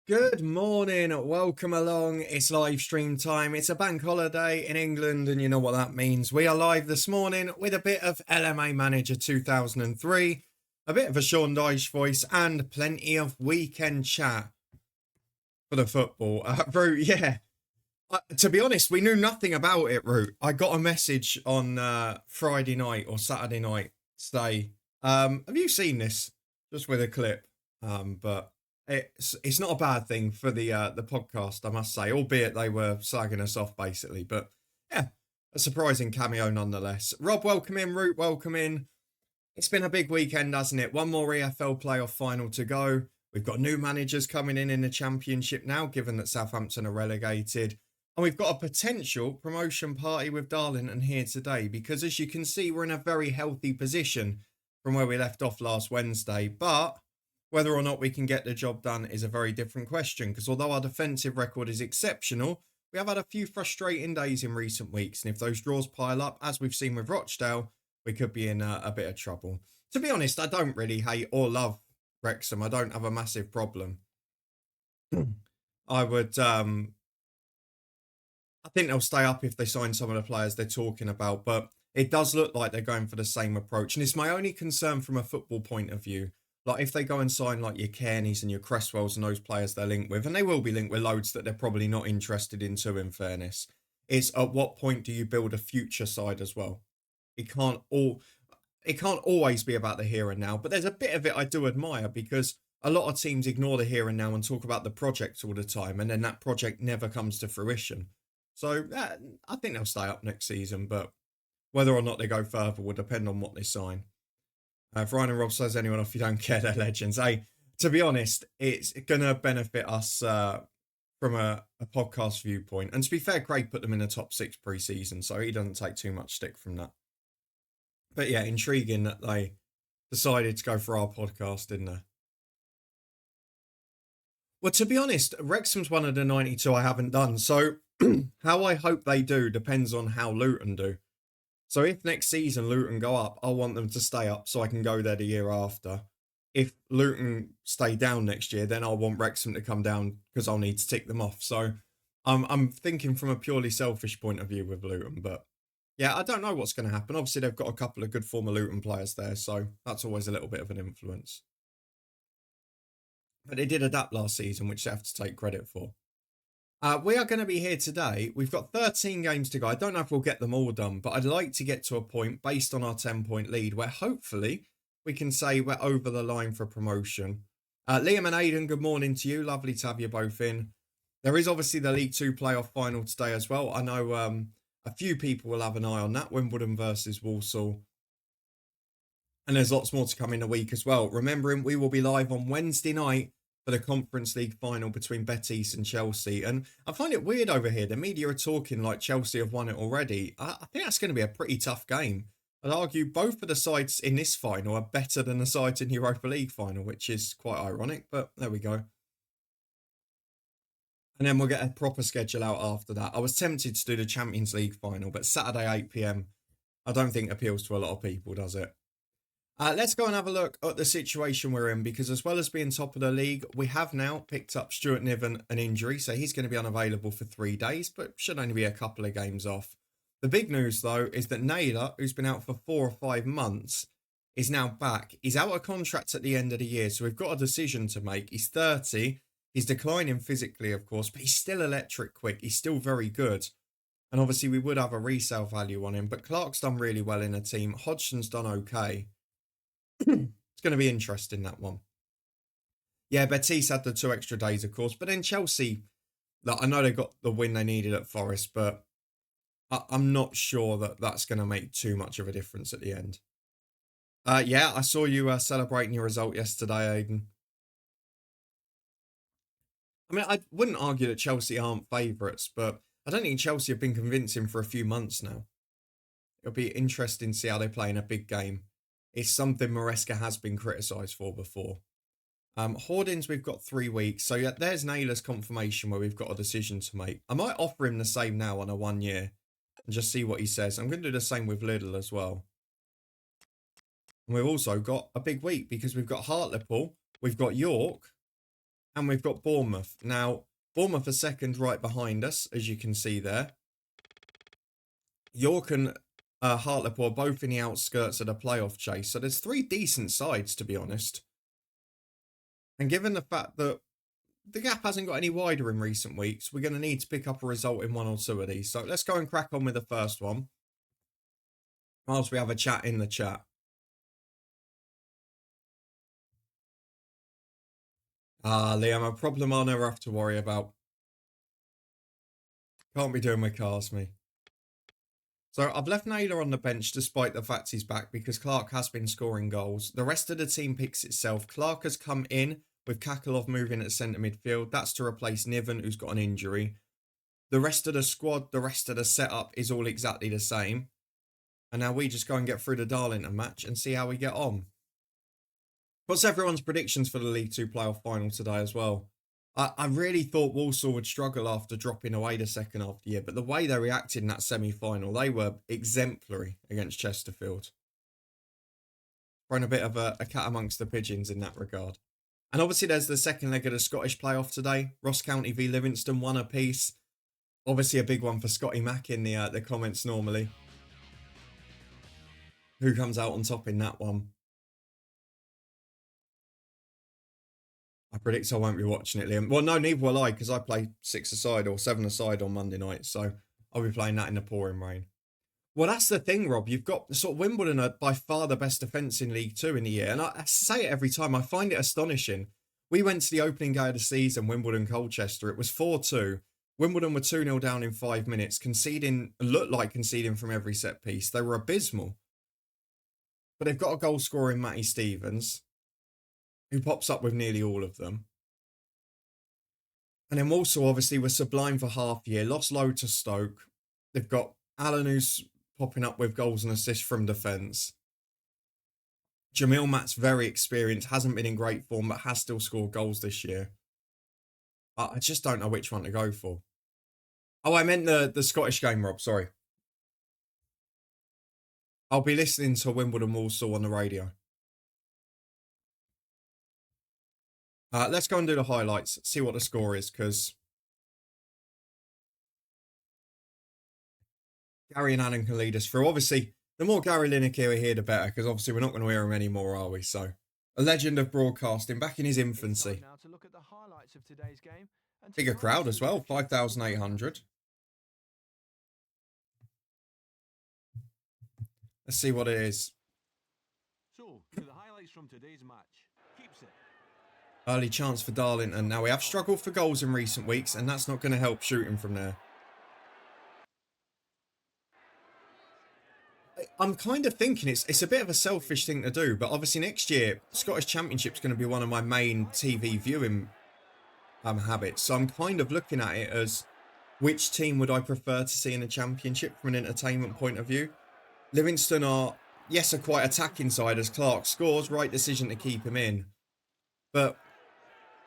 Good morning, welcome along. It's live stream time. It's a bank holiday in England, and you know what that means. We are live this morning with a bit of LMA Manager 2003, a bit of a Sean Dyche voice, and plenty of weekend chat for the football. Root, yeah. To be honest, we knew nothing about it, Root. I got a message on Friday night or Saturday night today. Have you seen this? Just with a clip. But it's not a bad thing for the podcast, I must say, albeit they were slagging us off basically. But yeah, a surprising cameo nonetheless. Rob, welcome in. Root, welcome in. It's been a big weekend, hasn't it? One more EFL playoff final to go. We've got new managers coming in the Championship now, given that Southampton are relegated. And we've got a potential promotion party with Darlington here today, because as you can see, we're in a very healthy position from where we left off last Wednesday. But whether or not we can get the job done is a very different question, because although our defensive record is exceptional, we have had a few frustrating days in recent weeks. And if those draws pile up, as we've seen with Rochdale, we could be in a bit of trouble. To be honest, I don't really hate or love Wrexham. I don't have a massive problem. I would... I think they'll stay up if they sign some of the players they're talking about, but it does look like they're going for the same approach. And it's my only concern from a football point of view. Like, if they go and sign like your Kearneys and your Cresswells and those players they're linked with, and they will be linked with loads that they're probably not interested in too, in fairness, is at what point do you build a future side as well? It can't always be about the here and now, but there's a bit of it I do admire, because a lot of teams ignore the here and now and talk about the project all the time, and then that project never comes to fruition. So I think they'll stay up next season, but whether or not they go further will depend on what they sign. If Ryan and Rob says anyone off you don't care, they're legends. Hey, to be honest, it's going to benefit us from a podcast viewpoint. And to be fair, Craig put them in the top 6 pre-season, so he doesn't take too much stick from that. But yeah, intriguing that they decided to go for our podcast, didn't they? Well, to be honest, Wrexham's one of the 92 I haven't done, so how I hope they do depends on how Luton do. So if next season Luton go up, I want them to stay up so I can go there the year after. If Luton stay down next year, then I'll want Wrexham to come down because I'll need to tick them off. So I'm thinking from a purely selfish point of view with Luton. But yeah, I don't know what's going to happen. Obviously, they've got a couple of good former Luton players there, so that's always a little bit of an influence. But they did adapt last season, which they have to take credit for. We are going to be here today. We've got 13 games to go. I don't know if we'll get them all done, but I'd like to get to a point based on our 10-point lead where hopefully we can say we're over the line for promotion. Liam and Aidan, good morning to you. Lovely to have you both in. There is obviously the League 2 playoff final today as well. I know a few people will have an eye on that. Wimbledon versus Walsall. And there's lots more to come in the week as well. Remembering we will be live on Wednesday night for the Conference League final between Betis and Chelsea. And I find it weird over here. The media are talking like Chelsea have won it already. I think that's going to be a pretty tough game. I'd argue both of the sides in this final are better than the sides in the Europa League final, which is quite ironic, but there we go. And then we'll get a proper schedule out after that. I was tempted to do the Champions League final, but Saturday 8 p.m, I don't think appeals to a lot of people, does it? Let's go and have a look at the situation we're in, because as well as being top of the league, we have now picked up Stuart Niven an injury, so he's going to be unavailable for 3 days, but should only be a couple of games off. The big news, though, is that Naylor, who's been out for 4 or 5 months, is now back. He's out of contract at the end of the year, so we've got a decision to make. He's 30. He's declining physically, of course, but he's still electric quick. He's still very good. And obviously, we would have a resale value on him, but Clark's done really well in the team. Hodgson's done okay. It's going to be interesting, that one. Yeah, Betis had the 2 extra days, of course. But then Chelsea, I know they got the win they needed at Forest, but I'm not sure that that's going to make too much of a difference at the end. Yeah, I saw you celebrating your result yesterday, Aidan. I mean, I wouldn't argue that Chelsea aren't favourites, but I don't think Chelsea have been convincing for a few months now. It'll be interesting to see how they play in a big game. It's something Maresca has been criticised for before. Hoardings, we've got 3 weeks. So yeah, there's Naylor's confirmation where we've got a decision to make. I might offer him the same now on a 1 year and just see what he says. I'm going to do the same with Lidl as well. And we've also got a big week because we've got Hartlepool, we've got York, and we've got Bournemouth. Now, Bournemouth are second right behind us, as you can see there. York and Hartlepool are both in the outskirts of the playoff chase. So there's 3 decent sides, to be honest. And given the fact that the gap hasn't got any wider in recent weeks, we're going to need to pick up a result in 1 or 2 of these. So let's go and crack on with the first one, whilst we have a chat in the chat. Liam, a problem I'll never have to worry about. Can't be doing my cars, me. So I've left Naylor on the bench despite the fact he's back because Clark has been scoring goals. The rest of the team picks itself. Clark has come in with Kakalov moving at centre midfield. That's to replace Niven, who's got an injury. The rest of the squad, the rest of the setup is all exactly the same. And now we just go and get through the Darlington match and see how we get on. What's everyone's predictions for the League 2 playoff final today as well? I really thought Walsall would struggle after dropping away the second half of the year, but the way they reacted in that semi-final, they were exemplary against Chesterfield. Throwing a bit of a cat amongst the pigeons in that regard. And obviously there's the second leg of the Scottish playoff today. Ross County v Livingston, 1 apiece. Obviously a big one for Scotty Mack in the comments normally. Who comes out on top in that one? I predict I won't be watching it, Liam. Well, no, neither will I, because I play 6-a-side or 7-a-side on Monday night, so I'll be playing that in the pouring rain. Well, that's the thing, Rob. You've got sort of Wimbledon are by far the best defence in League 2 in the year, and I say it every time. I find it astonishing. We went to the opening game of the season, Wimbledon-Colchester. It was 4-2. Wimbledon were 2-0 down in 5 minutes, looked like conceding from every set piece. They were abysmal. But they've got a goal scorer in Matty Stevens, who pops up with nearly all of them. And then Walsall obviously were sublime for half year, lost low to Stoke. They've got Alan who's popping up with goals and assists from defence. Jamil Matt's very experienced, hasn't been in great form, but has still scored goals this year. I just don't know which one to go for. Oh, I meant the Scottish game, Rob, sorry. I'll be listening to Wimbledon Walsall on the radio. Let's go and do the highlights, see what the score is, because Gary and Alan can lead us through. Obviously, the more Gary Lineker we hear, the better, because obviously we're not going to hear him anymore, are we? So, a legend of broadcasting, back in his infancy. Bigger crowd as well, 5,800. Let's see what it is. So, to the highlights from today's match. Keeps it. Early chance for Darlington. Now, we have struggled for goals in recent weeks, and that's not going to help shooting from there. I'm kind of thinking it's a bit of a selfish thing to do, but obviously next year, Scottish Championship's going to be one of my main TV viewing habits. So I'm kind of looking at it as, which team would I prefer to see in the Championship from an entertainment point of view? Livingston are quite attacking side as Clark scores. Right decision to keep him in. But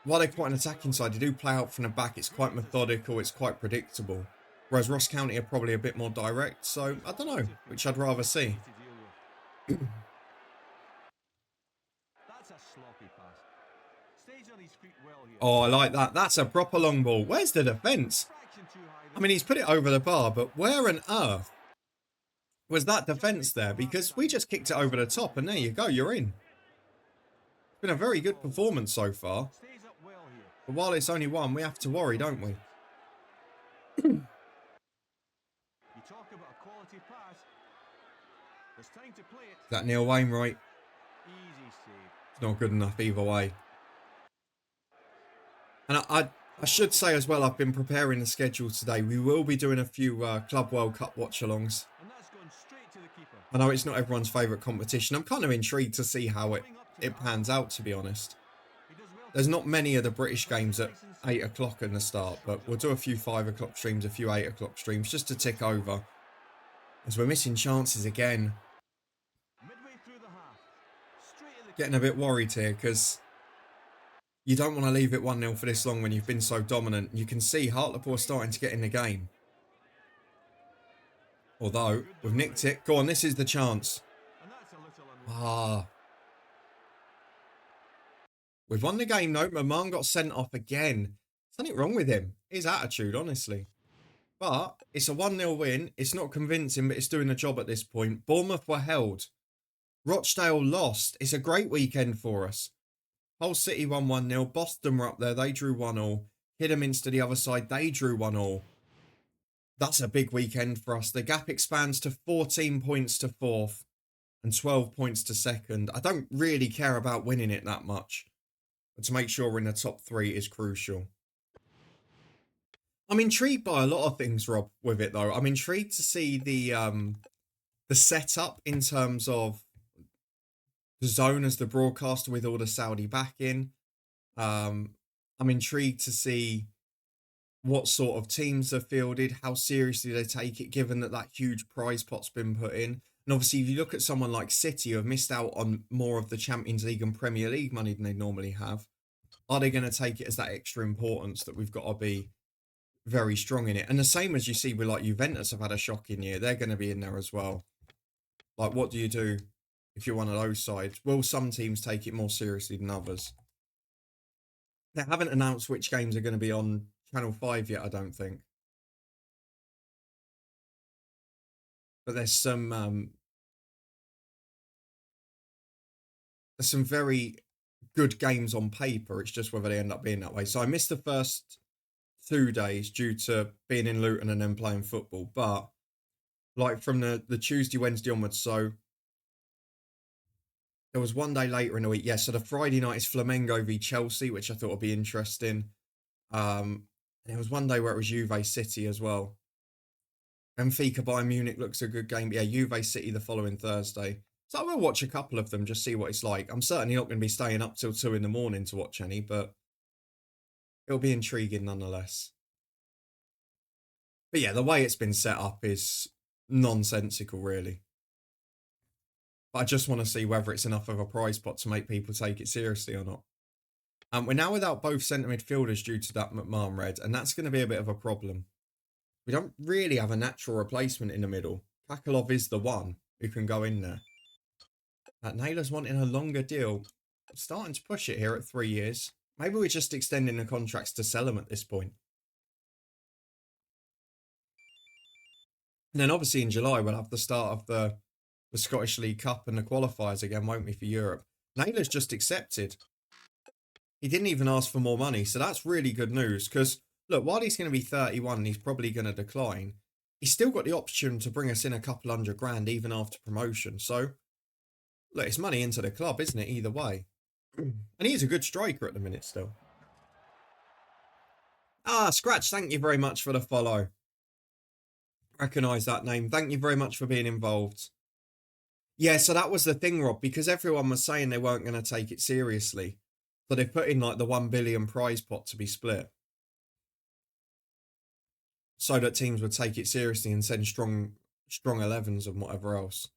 while they're quite an attacking side, they do play out from the back. It's quite methodical. It's quite predictable. Whereas Ross County are probably a bit more direct. So, I don't know which I'd rather see. Oh, I like that. That's a proper long ball. Where's the defence? I mean, he's put it over the bar, but where on earth was that defence there? Because we just kicked it over the top, and there you go, you're in. It's been a very good performance so far. But while it's only one, we have to worry, don't we? Is that Neil Wainwright? It's not good enough either way. And I should say as well, I've been preparing the schedule today. We will be doing a few Club World Cup watch-alongs. I know it's not everyone's favourite competition. I'm kind of intrigued to see how it pans out, to be honest. There's not many of the British games at 8 o'clock in the start, but we'll do a few 5 o'clock streams, a few 8 o'clock streams, just to tick over. As we're missing chances again. Getting a bit worried here, because you don't want to leave it 1-0 for this long when you've been so dominant. You can see Hartlepool starting to get in the game. Although, we've nicked it. Go on, this is the chance. We've won the game, though. Maman got sent off again. Something wrong with him. His attitude, honestly. But it's a 1-0 win. It's not convincing, but it's doing the job at this point. Bournemouth were held. Rochdale lost. It's a great weekend for us. Hull City won 1-0. Boston were up there. They drew 1-1. Kidderminster the other side. They drew 1-1. That's a big weekend for us. The gap expands to 14 points to 4th and 12 points to 2nd. I don't really care about winning it that much. But to make sure we're in the top 3 is crucial. I'm intrigued by a lot of things, Rob, with it, though. I'm intrigued to see the setup in terms of the zone as the broadcaster with all the Saudi backing. I'm intrigued to see what sort of teams are fielded, how seriously they take it, given that huge prize pot's been put in. And obviously, if you look at someone like City, who have missed out on more of the Champions League and Premier League money than they normally have, are they going to take it as that extra importance that we've got to be very strong in it? And the same as you see with Juventus have had a shocking year. They're going to be in there as well. What do you do if you're one of those sides? Will some teams take it more seriously than others? They haven't announced which games are going to be on Channel 5 yet, I don't think. But there's some very good games on paper. It's just whether they end up being that way. So I missed the first 2 days due to being in Luton and then playing football. But from the Tuesday, Wednesday onwards, so there was 1 day later in the week. Yeah, so the Friday night is Flamengo v Chelsea, which I thought would be interesting. And there was 1 day where it was Juve City as well. Benfica Bayern Munich looks a good game. But yeah, Juve City the following Thursday. So I will watch a couple of them, just see what it's like. I'm certainly not going to be staying up till 2 in the morning to watch any, but it'll be intriguing nonetheless. But yeah, the way it's been set up is nonsensical, really. But I just want to see whether it's enough of a prize pot to make people take it seriously or not. We're now without both centre midfielders due to that McMahon red, and that's going to be a bit of a problem. We don't really have a natural replacement in the middle. Kakalov is the one who can go in there. Naylor's wanting a longer deal. I'm starting to push it here at 3 years. Maybe we're just extending the contracts to sell them at this point. And then obviously in July, we'll have the start of the Scottish League Cup and the qualifiers again, won't we, for Europe? Naylor's just accepted. He didn't even ask for more money, so that's really good news. Because, look, while he's going to be 31 and he's probably going to decline, he's still got the option to bring us in a couple $100,000 even after promotion. So, look, it's money into the club, isn't it, either way? And he's a good striker at the minute still. Scratch, thank you very much for the follow. Recognise that name. Thank you very much for being involved. Yeah, so that was the thing, Rob, because everyone was saying they weren't going to take it seriously. So they've put in the 1 billion prize pot to be split. So that teams would take it seriously and send strong 11s and whatever else.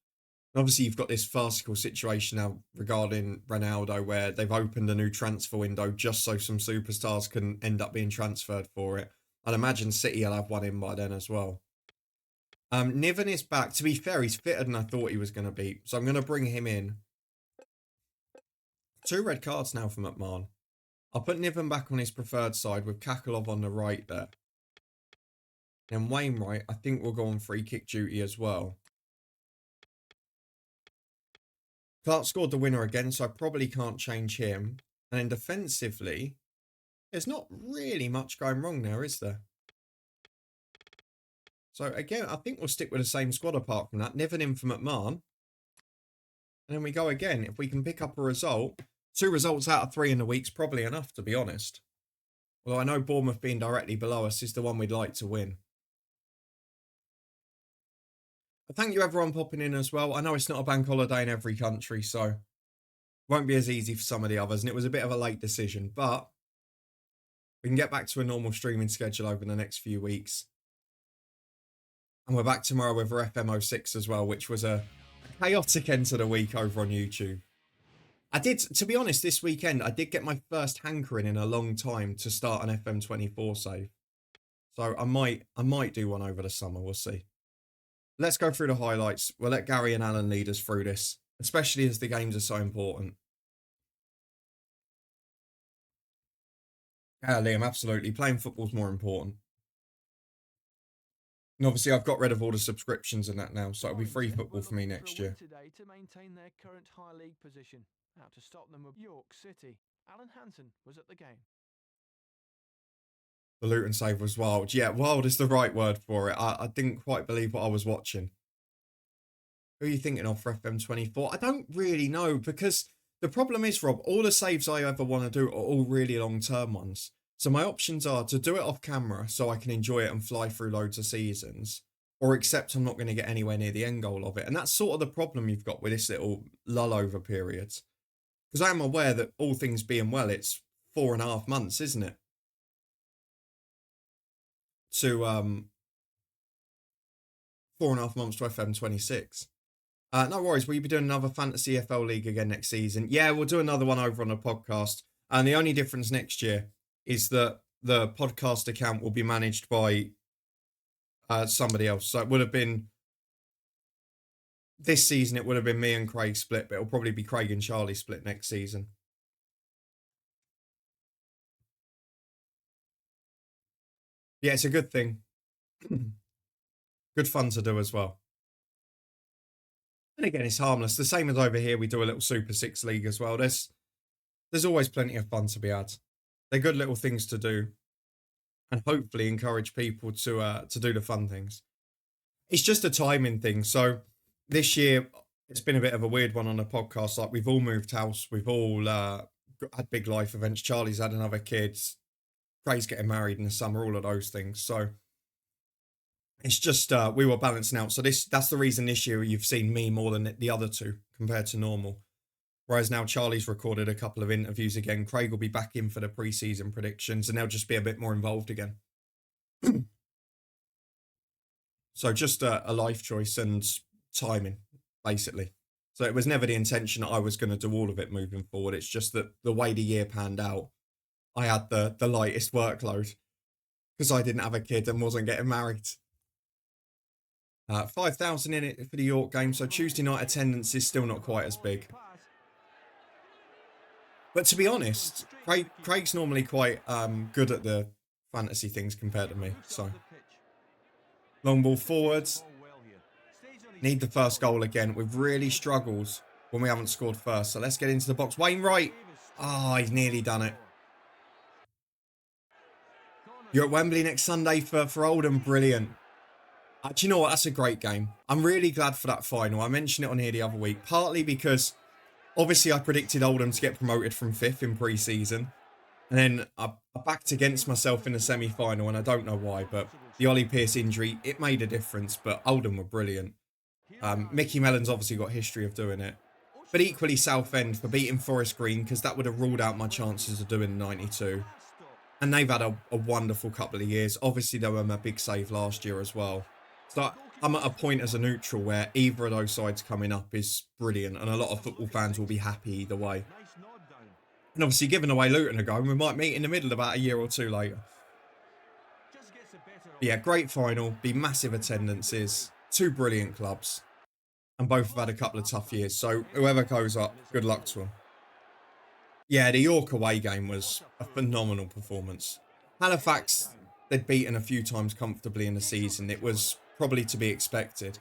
And obviously, you've got this farcical situation now regarding Ronaldo where they've opened a new transfer window just so some superstars can end up being transferred for it. I'd imagine City will have one in by then as well. Niven is back. To be fair, he's fitter than I thought he was going to be. So I'm going to bring him in. 2 red cards now for McMahon. I'll put Niven back on his preferred side with Kakalov on the right there. Then Wainwright, I think we'll go on free kick duty as well. Clark scored the winner again, so I probably can't change him. And then defensively, there's not really much going wrong there, is there? So again, I think we'll stick with the same squad apart from that. Niven in for McMahon. And then we go again. If we can pick up a result, 2 results out of 3 in the week's probably enough, to be honest. Although I know Bournemouth being directly below us is the one we'd like to win. But thank you everyone popping in as well. I know it's not a bank holiday in every country, so it won't be as easy for some of the others. And it was a bit of a late decision, but we can get back to a normal streaming schedule over the next few weeks. And we're back tomorrow with our FM06 as well, which was a chaotic end to the week over on YouTube. I did, to be honest, this weekend, I did get my first hankering in a long time to start an FM24 save. So I might do one over the summer, we'll see. Let's go through the highlights. We'll let Gary and Alan lead us through this, especially as the games are so important. Yeah, Liam, absolutely. Playing football's more important. And obviously, I've got rid of all the subscriptions and that now, so it'll be free football for me next year. Today to maintain their current high league position. Now to stop them with York City. Alan Hansen was at the game. The Luton save was wild. Yeah, wild is the right word for it. I didn't quite believe what I was watching. Who are you thinking of for FM24? I don't really know, because the problem is, Rob, all the saves I ever want to do are all really long-term ones. So my options are to do it off camera so I can enjoy it and fly through loads of seasons, or accept I'm not going to get anywhere near the end goal of it. And that's sort of the problem you've got with this little lull over period. Because I am aware that all things being well, it's 4.5 months, isn't it? To 4.5 months to FM26. No worries, will you be doing another Fantasy FL League again next season? Yeah, we'll do another one over on the podcast. And the only difference next year is that the podcast account will be managed by somebody else. So it would have been, this season it would have been me and Craig split, but it'll probably be Craig and Charlie split next season. Yeah, it's a good thing. Good fun to do as well. And again, it's harmless. The same as over here, we do a little Super 6 League as well. There's always plenty of fun to be had. They're good little things to do, and hopefully encourage people to do the fun things. It's just a timing thing. So this year, it's been a bit of a weird one on the podcast. Like, we've all moved house. We've all had big life events. Charlie's had another kid. Craig's getting married in the summer, all of those things. So it's just, we were balancing out. So that's the reason this year you've seen me more than the other two compared to normal. Whereas now Charlie's recorded a couple of interviews again. Craig will be back in for the pre-season predictions, and they'll just be a bit more involved again. So just a life choice and timing, basically. So it was never the intention that I was going to do all of it moving forward. It's just that the way the year panned out, I had the lightest workload because I didn't have a kid and wasn't getting married. 5,000 in it for the York game, so Tuesday night attendance is still not quite as big. But to be honest, Craig's normally quite good at the fantasy things compared to me. So long ball forwards. Need the first goal again. We've really struggled when we haven't scored first. So let's get into the box. Wainwright. Oh, he's nearly done it. You're at Wembley next Sunday for Oldham. Brilliant. Do you know what? That's a great game. I'm really glad for that final. I mentioned it on here the other week, partly because obviously I predicted Oldham to get promoted from 5th in pre-season. And then I backed against myself in the semi-final, and I don't know why, but the Ollie Pearce injury, it made a difference, but Oldham were brilliant. Mickey Mellon's obviously got history of doing it. But equally Southend for beating Forest Green, because that would have ruled out my chances of doing 92. And they've had a wonderful couple of years. Obviously, they were my big save last year as well. So I'm at a point as a neutral where either of those sides coming up is brilliant, and a lot of football fans will be happy either way. And obviously, giving away Luton a go, we might meet in the middle about a year or two later. But yeah, great final, be massive attendances, two brilliant clubs, and both have had a couple of tough years. So whoever goes up, good luck to them. Yeah, the York away game was a phenomenal performance. Halifax, they'd beaten a few times comfortably in the season. It was probably to be expected.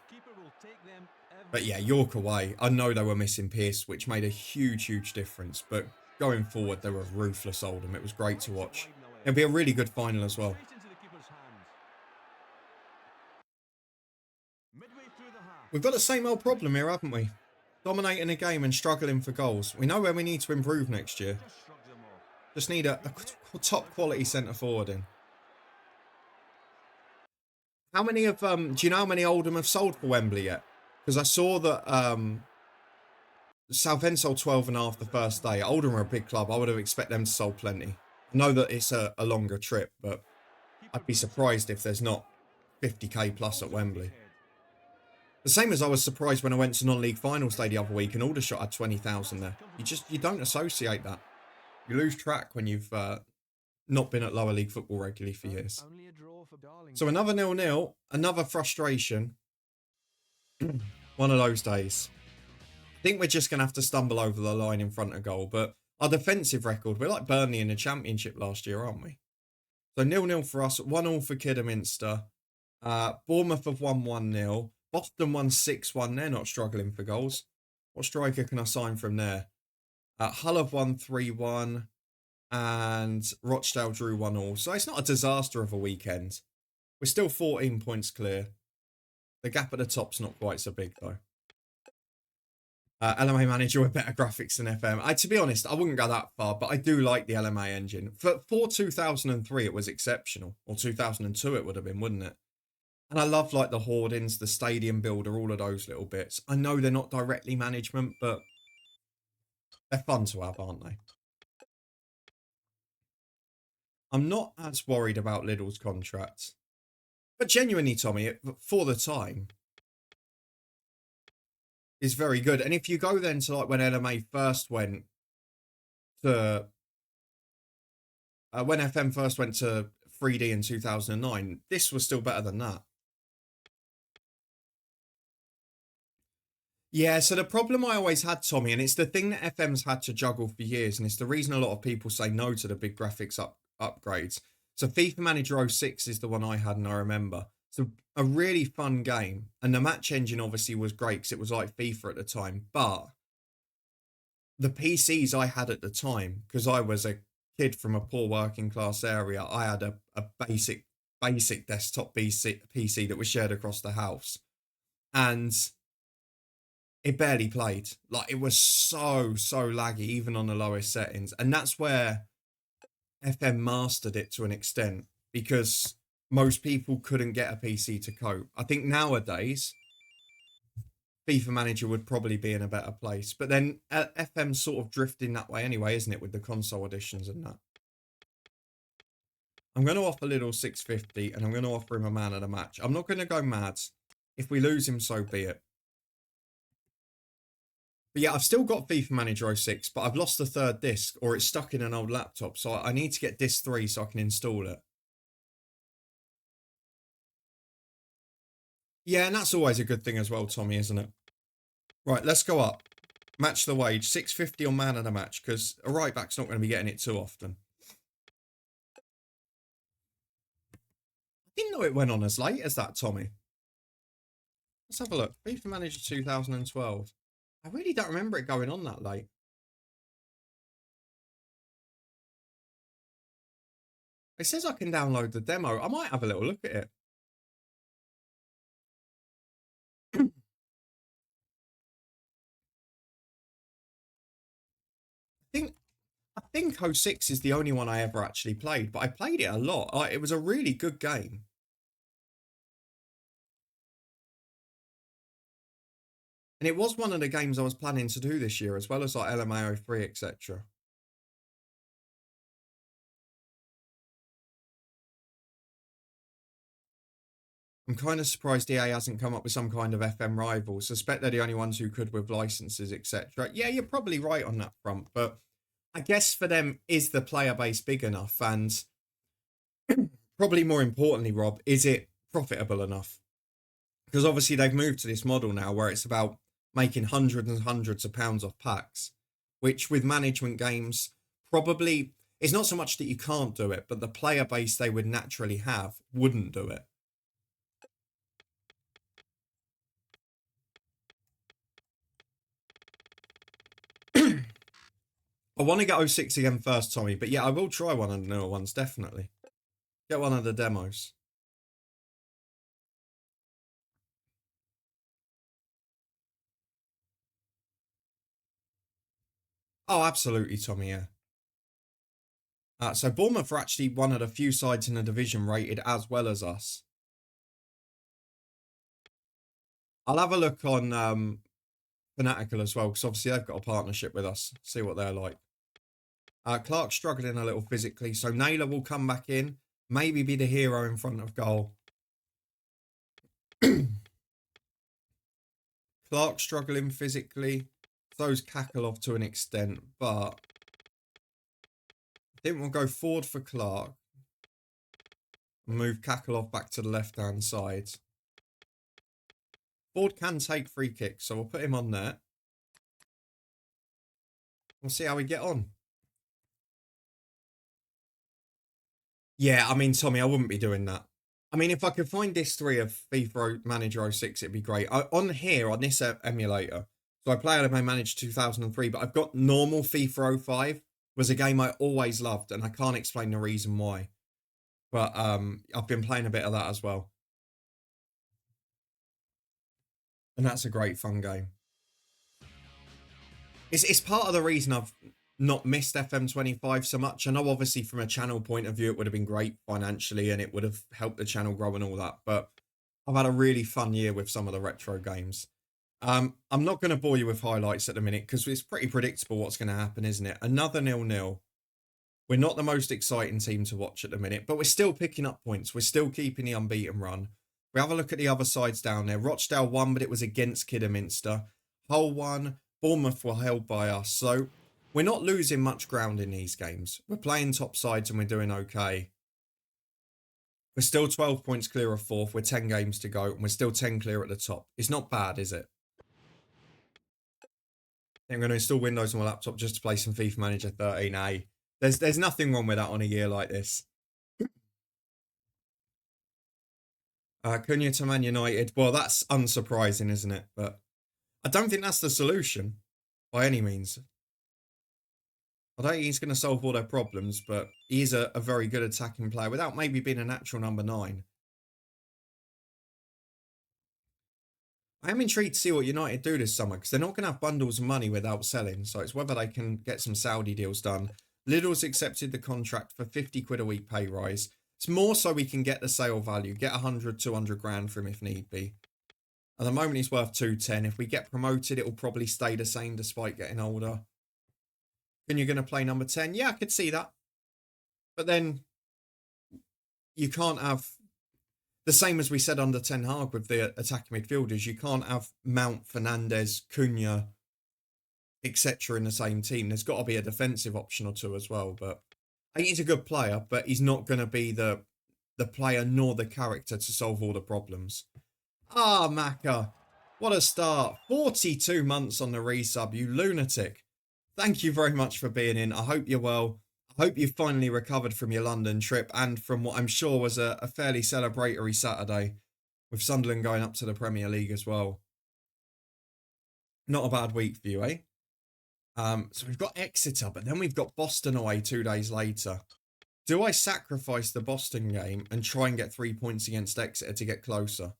But yeah, York away, I know they were missing Pearce, which made a huge difference. But going forward, they were ruthless Oldham. It was great to watch. It'll be a really good final as well. We've got the same old problem here, haven't we? Dominating a game and struggling for goals. We know where we need to improve next year. Just need a top quality centre forward in. How many of do you know how many Oldham have sold for Wembley yet? Because I saw that Southend sold 12.5 the first day. Oldham are a big club. I would have expected them to sell plenty. I know that it's a longer trip, but I'd be surprised if there's not 50k plus at Wembley. The same as I was surprised when I went to non-league finals day the other week and Aldershot had 20,000 there. You don't associate that. You lose track when you've not been at lower league football regularly for years. So another 0-0, another frustration. One of those days. I think we're just going to have to stumble over the line in front of goal, but Our defensive record, we're like Burnley in the Championship last year, aren't we? So 0-0 for us, 1-1 for Kidderminster. Bournemouth have won 1-0. Boston won 6-1. They're not struggling for goals. What striker can I sign from there? Hull have won 3-1. And Rochdale drew 1-1. So it's not a disaster of a weekend. We're still 14 points clear. The gap at the top's not quite so big, though. LMA Manager with better graphics than FM. To be honest, I wouldn't go that far, but I do like the LMA engine. For 2003, it was exceptional. Or 2002, it would have been, wouldn't it? And I love like the hoardings, the stadium builder, all of those little bits. I know they're not directly management, but they're fun to have, aren't they? I'm not as worried about Lidl's contract. But genuinely, Tommy, for the time, is very good. And if you go then to like when LMA first went to... when FM first went to 3D in 2009, this was still better than that. Yeah, so the problem I always had, Tommy, and it's the thing that FM's had to juggle for years, and it's the reason a lot of people say no to the big graphics upgrades. So FIFA Manager 06 is the one I had and I remember. So a really fun game. And the match engine obviously was great because it was like FIFA at the time. But the PCs I had at the time, because I was a kid from a poor working class area, I had a basic desktop PC that was shared across the house. And it barely played. Like, it was so laggy, even on the lowest settings. And that's where FM mastered it to an extent, because most people couldn't get a PC to cope. I think nowadays, FIFA Manager would probably be in a better place. But then FM's sort of drifting that way anyway, isn't it, with the console editions and that. I'm going to offer Lidl 650, and I'm going to offer him a man of the match. I'm not going to go mad. If we lose him, so be it. But yeah, I've still got FIFA Manager 06, but I've lost the third disc, or it's stuck in an old laptop. So I need to get disc 3 so I can install it. Yeah, and that's always a good thing as well, Tommy, isn't it? Right, let's go up. Match the wage. 650 on man of the match, because a right back's not going to be getting it too often. I didn't know it went on as late as that, Tommy. Let's have a look. FIFA Manager 2012. I really don't remember it going on that late. It says I can download the demo. I might have a little look at it. I think 06 is the only one I ever actually played, but I played it a lot. It was a really good game. And it was one of the games I was planning to do this year, as well as like LMA 03, etc. I'm kind of surprised EA hasn't come up with some kind of FM rival. Suspect they're the only ones who could with licenses, etc. Yeah, you're probably right on that front, but I guess for them, is the player base big enough? And probably more importantly, Rob, is it profitable enough? Because obviously they've moved to this model now where it's about making hundreds and hundreds of pounds off packs, which with management games, probably, it's not so much that you can't do it, but the player base they would naturally have wouldn't do it. I want to get 06 again first, Tommy, but yeah, I will try one of the newer ones, definitely. Get one of the demos. Oh, absolutely, Tommy, yeah. So Bournemouth are actually one of the few sides in the division rated as well as us. I'll have a look on Fanatical as well, because obviously they've got a partnership with us. See what they're like. Clark's struggling a little physically, so Naylor will come back in. Maybe be the hero in front of goal. Clark struggling physically. So's Kakalov to an extent, but I think we'll go forward for Clark. Move Kakalov back to the left-hand side. Ford can take free kicks, so we'll put him on there. We'll see how we get on. Yeah, I mean, Tommy, I wouldn't be doing that. I mean, if I could find this 3 of FIFA Manager 06, it'd be great. On here, on this emulator, so I play LMA Manager 2003, but I've got normal FIFA 05, was a game I always loved, and I can't explain the reason why. But I've been playing a bit of that as well. And that's a great fun game. It's part of the reason I've not missed FM25 so much. I know obviously from a channel point of view, it would have been great financially and it would have helped the channel grow and all that. But I've had a really fun year with some of the retro games. I'm not going to bore you with highlights at the minute because it's pretty predictable what's going to happen, isn't it? Another 0-0. We're not the most exciting team to watch at the minute, but we're still picking up points. We're still keeping the unbeaten run. We have a look at the other sides down there. Rochdale won, but it was against Kidderminster. Hull won. Bournemouth were held by us. So we're not losing much ground in these games. We're playing top sides and we're doing okay. We're still 12 points clear of fourth. We're 10 games to go and we're still 10 clear at the top. It's not bad, is it? I'm going to install Windows on my laptop just to play some FIFA Manager 13A. There's nothing wrong with that on a year like this. Cunha to Man United. Well, that's unsurprising, isn't it? But I don't think that's the solution by any means. I don't think he's going to solve all their problems, but he is a very good attacking player without maybe being a natural number 9. I am intrigued to see what United do this summer because they're not going to have bundles of money without selling. So it's whether they can get some Saudi deals done. Lidl's accepted the contract for 50 quid a week pay rise. It's more so we can get the sale value, get 100, 200 grand for him if need be. At the moment, he's worth 210. If we get promoted, it will probably stay the same despite getting older. Then you're going to play number 10. Yeah, I could see that. But then you can't have the same as we said under Ten Hag with the attacking midfielders. You can't have Mount, Fernandez, Cunha, etc. in the same team. There's got to be a defensive option or two as well. But I think he's a good player, but he's not going to be the player nor the character to solve all the problems. Ah, Maka. What a start. 42 months on the resub, you lunatic. Thank you very much for being in. I hope you're well. I hope you've finally recovered from your London trip and from what I'm sure was a fairly celebratory Saturday with Sunderland going up to the Premier League as well. Not a bad week for you, eh? So we've got Exeter, but then we've got Boston away 2 days later. Do I sacrifice the Boston game and try and get 3 points against Exeter to get closer?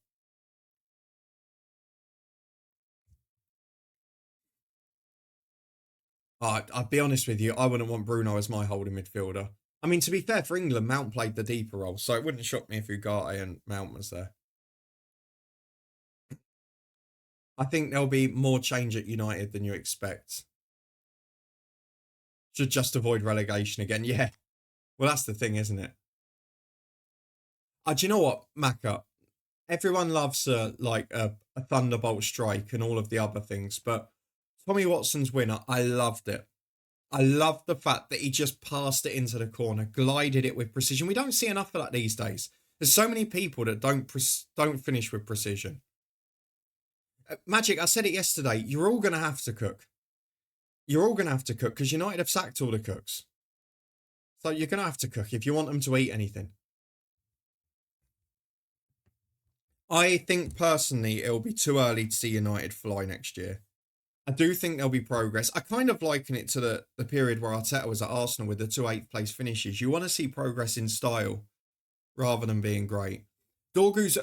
I'll be honest with you, I wouldn't want Bruno as my holding midfielder. I mean, to be fair, for England, Mount played the deeper role, so it wouldn't shock me if Ugarte and Mount was there. I think there'll be more change at United than you expect. Should just avoid relegation again. Yeah. Well, that's the thing, isn't it? Do you know what, Maka? Everyone loves a thunderbolt strike and all of the other things, but Tommy Watson's winner, I loved it. I loved the fact that he just passed it into the corner, glided it with precision. We don't see enough of that these days. There's so many people that don't finish with precision. Magic, I said it yesterday, you're all going to have to cook. You're all going to have to cook because United have sacked all the cooks. So you're going to have to cook if you want them to eat anything. I think personally it'll be too early to see United fly next year. I do think there'll be progress. I kind of liken it to the period where Arteta was at Arsenal with the 2 8th place finishes. You want to see progress in style rather than being great. Dorgu's,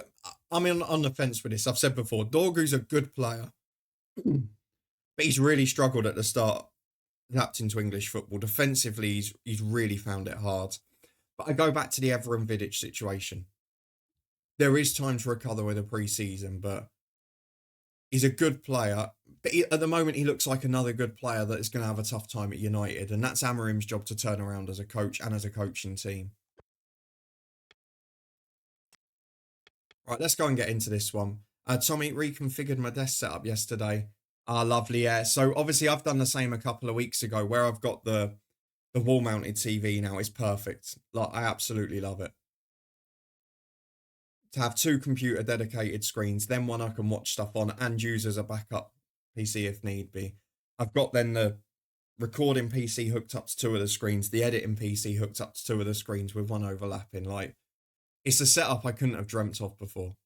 I'm on the fence with this. I've said before, Dorgu's a good player. But he's really struggled at the start adapting to English football. Defensively, he's really found it hard. But I go back to the Evra and Vidic situation. There is time to recover with a pre-season, but he's a good player. But at the moment, he looks like another good player that is going to have a tough time at United. And that's Amorim's job to turn around as a coach and as a coaching team. Right, let's go and get into this one. Tommy reconfigured my desk setup yesterday. Lovely, yeah. So obviously I've done the same a couple of weeks ago where I've got the wall-mounted TV now. It's perfect. Like, I absolutely love it. To have 2 computer dedicated screens, then one I can watch stuff on and use as a backup PC if need be. I've got then the recording PC hooked up to 2 of the screens, the editing PC hooked up to 2 of the screens with one overlapping. Like, it's a setup I couldn't have dreamt of before.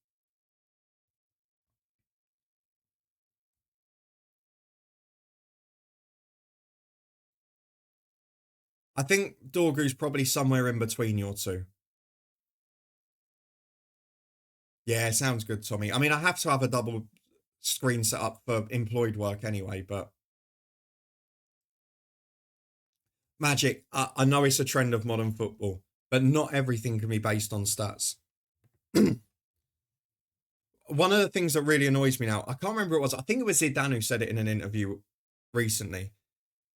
I think Dorgu's probably somewhere in between your two. Yeah, sounds good, Tommy. I mean, I have to have a double screen set up for employed work anyway, but Magic, I know it's a trend of modern football, but not everything can be based on stats. One of the things that really annoys me now, I can't remember what it was. I think it was Zidane who said it in an interview recently.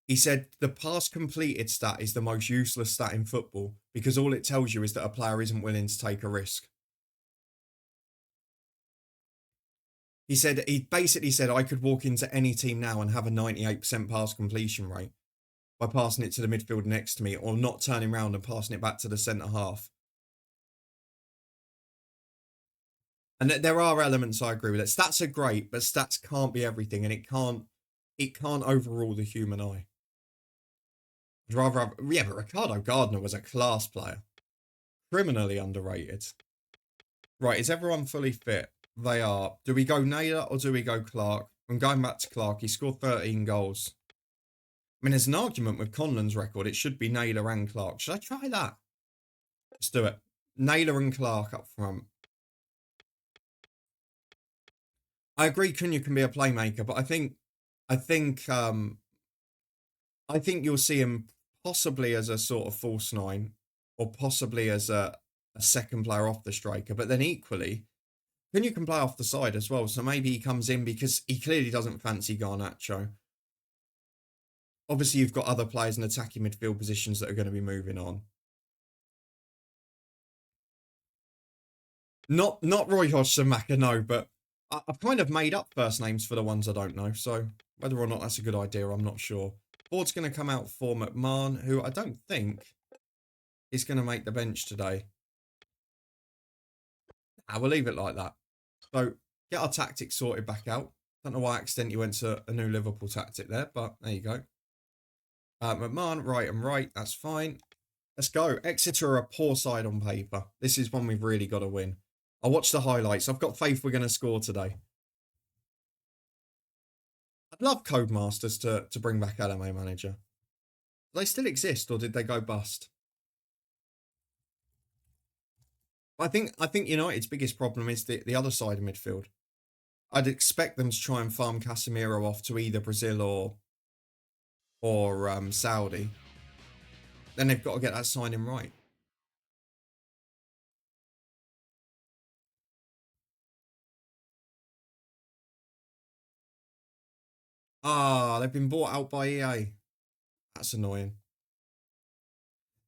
He said the pass completed stat is the most useless stat in football because all it tells you is that a player isn't willing to take a risk. He basically said I could walk into any team now and have a 98% pass completion rate by passing it to the midfield next to me or not turning around and passing it back to the centre half. And there are elements I agree with it. Stats are great, but stats can't be everything, and it can't overrule the human eye. I'd rather have, yeah, but Ricardo Gardner was a class player. Criminally underrated. Right, is everyone fully fit? They are. Do we go Naylor or do we go Clark? I'm going back to Clark. He scored 13 goals. I mean, there's an argument with Conlon's record. It should be Naylor and Clark. Should I try that? Let's do it. Naylor and Clark up front. I agree Cunha can be a playmaker, but I think you'll see him possibly as a sort of false nine or possibly as a second player off the striker. But then equally, Cunha can play off the side as well. So maybe he comes in because he clearly doesn't fancy Garnacho. Obviously, you've got other players in attacking midfield positions that are going to be moving on. Not Roy Hodgson-Maka, no, but I've kind of made up first names for the ones I don't know. So whether or not that's a good idea, I'm not sure. Ford's going to come out for McMahon, who I don't think is going to make the bench today. We'll leave it like that. So get our tactics sorted back out. Don't know why I accidentally went to a new Liverpool tactic there, but there you go. McMahon, right and right. That's fine. Let's go. Exeter are a poor side on paper. This is one we've really got to win. I'll watch the highlights. I've got faith we're going to score today. I'd love Codemasters to bring back LMA Manager. Do they still exist or did they go bust? I think United's biggest problem is the other side of midfield. I'd expect them to try and farm Casemiro off to either Brazil or Saudi. Then they've got to get that signing right. They've been bought out by EA. That's annoying.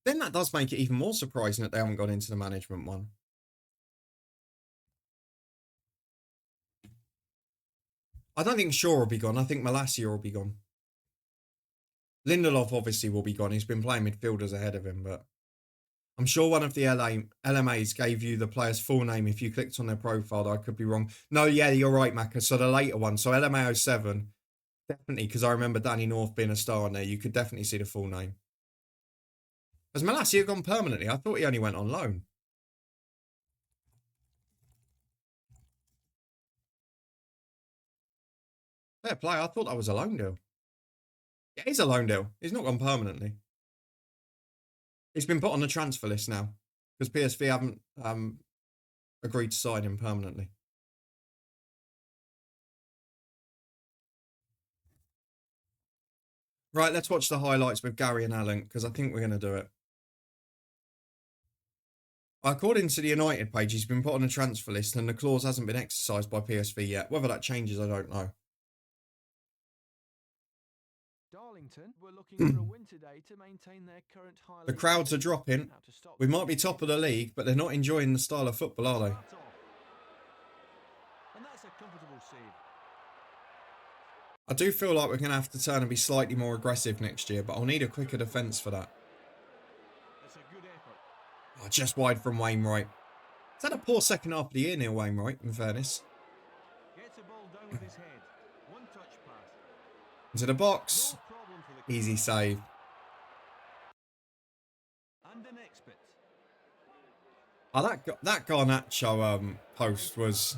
Then that does make it even more surprising that they haven't gone into the management one. I don't think Shaw will be gone. I think Malacia will be gone. Lindelof obviously will be gone. He's been playing midfielders ahead of him, but I'm sure one of the LMAs gave you the player's full name if you clicked on their profile. I could be wrong. No, yeah, you're right, Macca. So the later one. So LMA 07, definitely, because I remember Danny North being a star on there. You could definitely see the full name. Has Malacia gone permanently? I thought he only went on loan. Fair play. I thought that was a loan deal. Yeah, it is a loan deal. He's not gone permanently. He's been put on the transfer list now because PSV haven't agreed to sign him permanently. Right, let's watch the highlights with Gary and Alan because I think we're going to do it. According to the United page, he's been put on a transfer list and the clause hasn't been exercised by PSV yet. Whether that changes, I don't know. Darlington were looking for a win today to maintain their current high. The crowds are dropping. We might be top of the league, but they're not enjoying the style of football, are they? And that's a comfortable save. I do feel like we're going to have to turn and be slightly more aggressive next year, but I'll need a quicker defence for that. It's a good effort. Oh, just wide from Wainwright. Is that a poor second half of the year, Neil Wainwright, in fairness? Gets the ball down with his head. One touch pass. Into the box. No problem for the Easy save. And an expert. Oh, that Garnacho post was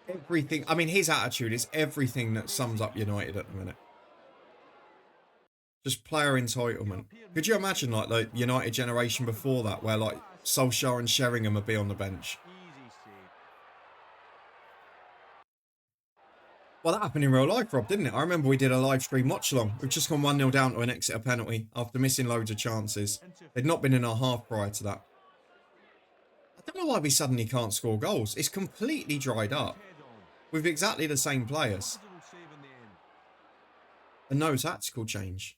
everything. I mean, his attitude is everything that sums up United at the minute. Just player entitlement. Could you imagine like the United generation before that, where like Solskjaer and Sheringham would be on the bench? Easy save. Well, that happened in real life, Rob, didn't it? I remember we did a live stream watch along. We've just gone 1-0 down to an Exeter penalty after missing loads of chances. They'd not been in our half prior to that. I don't know why we suddenly can't score goals. It's completely dried up. With exactly the same players. And no tactical change.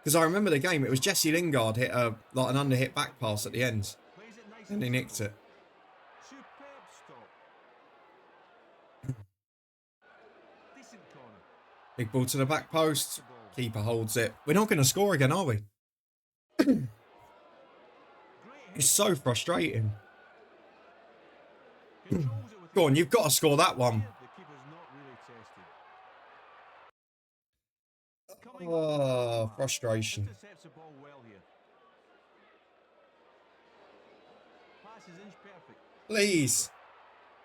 Because I remember the game, it was Jesse Lingard hit like an under-hit back pass at the end. And he nicked it. Big ball to the back post. Keeper holds it. We're not going to score again, are we? It's so frustrating. Go on, you've got to score that one. Oh, frustration. Please.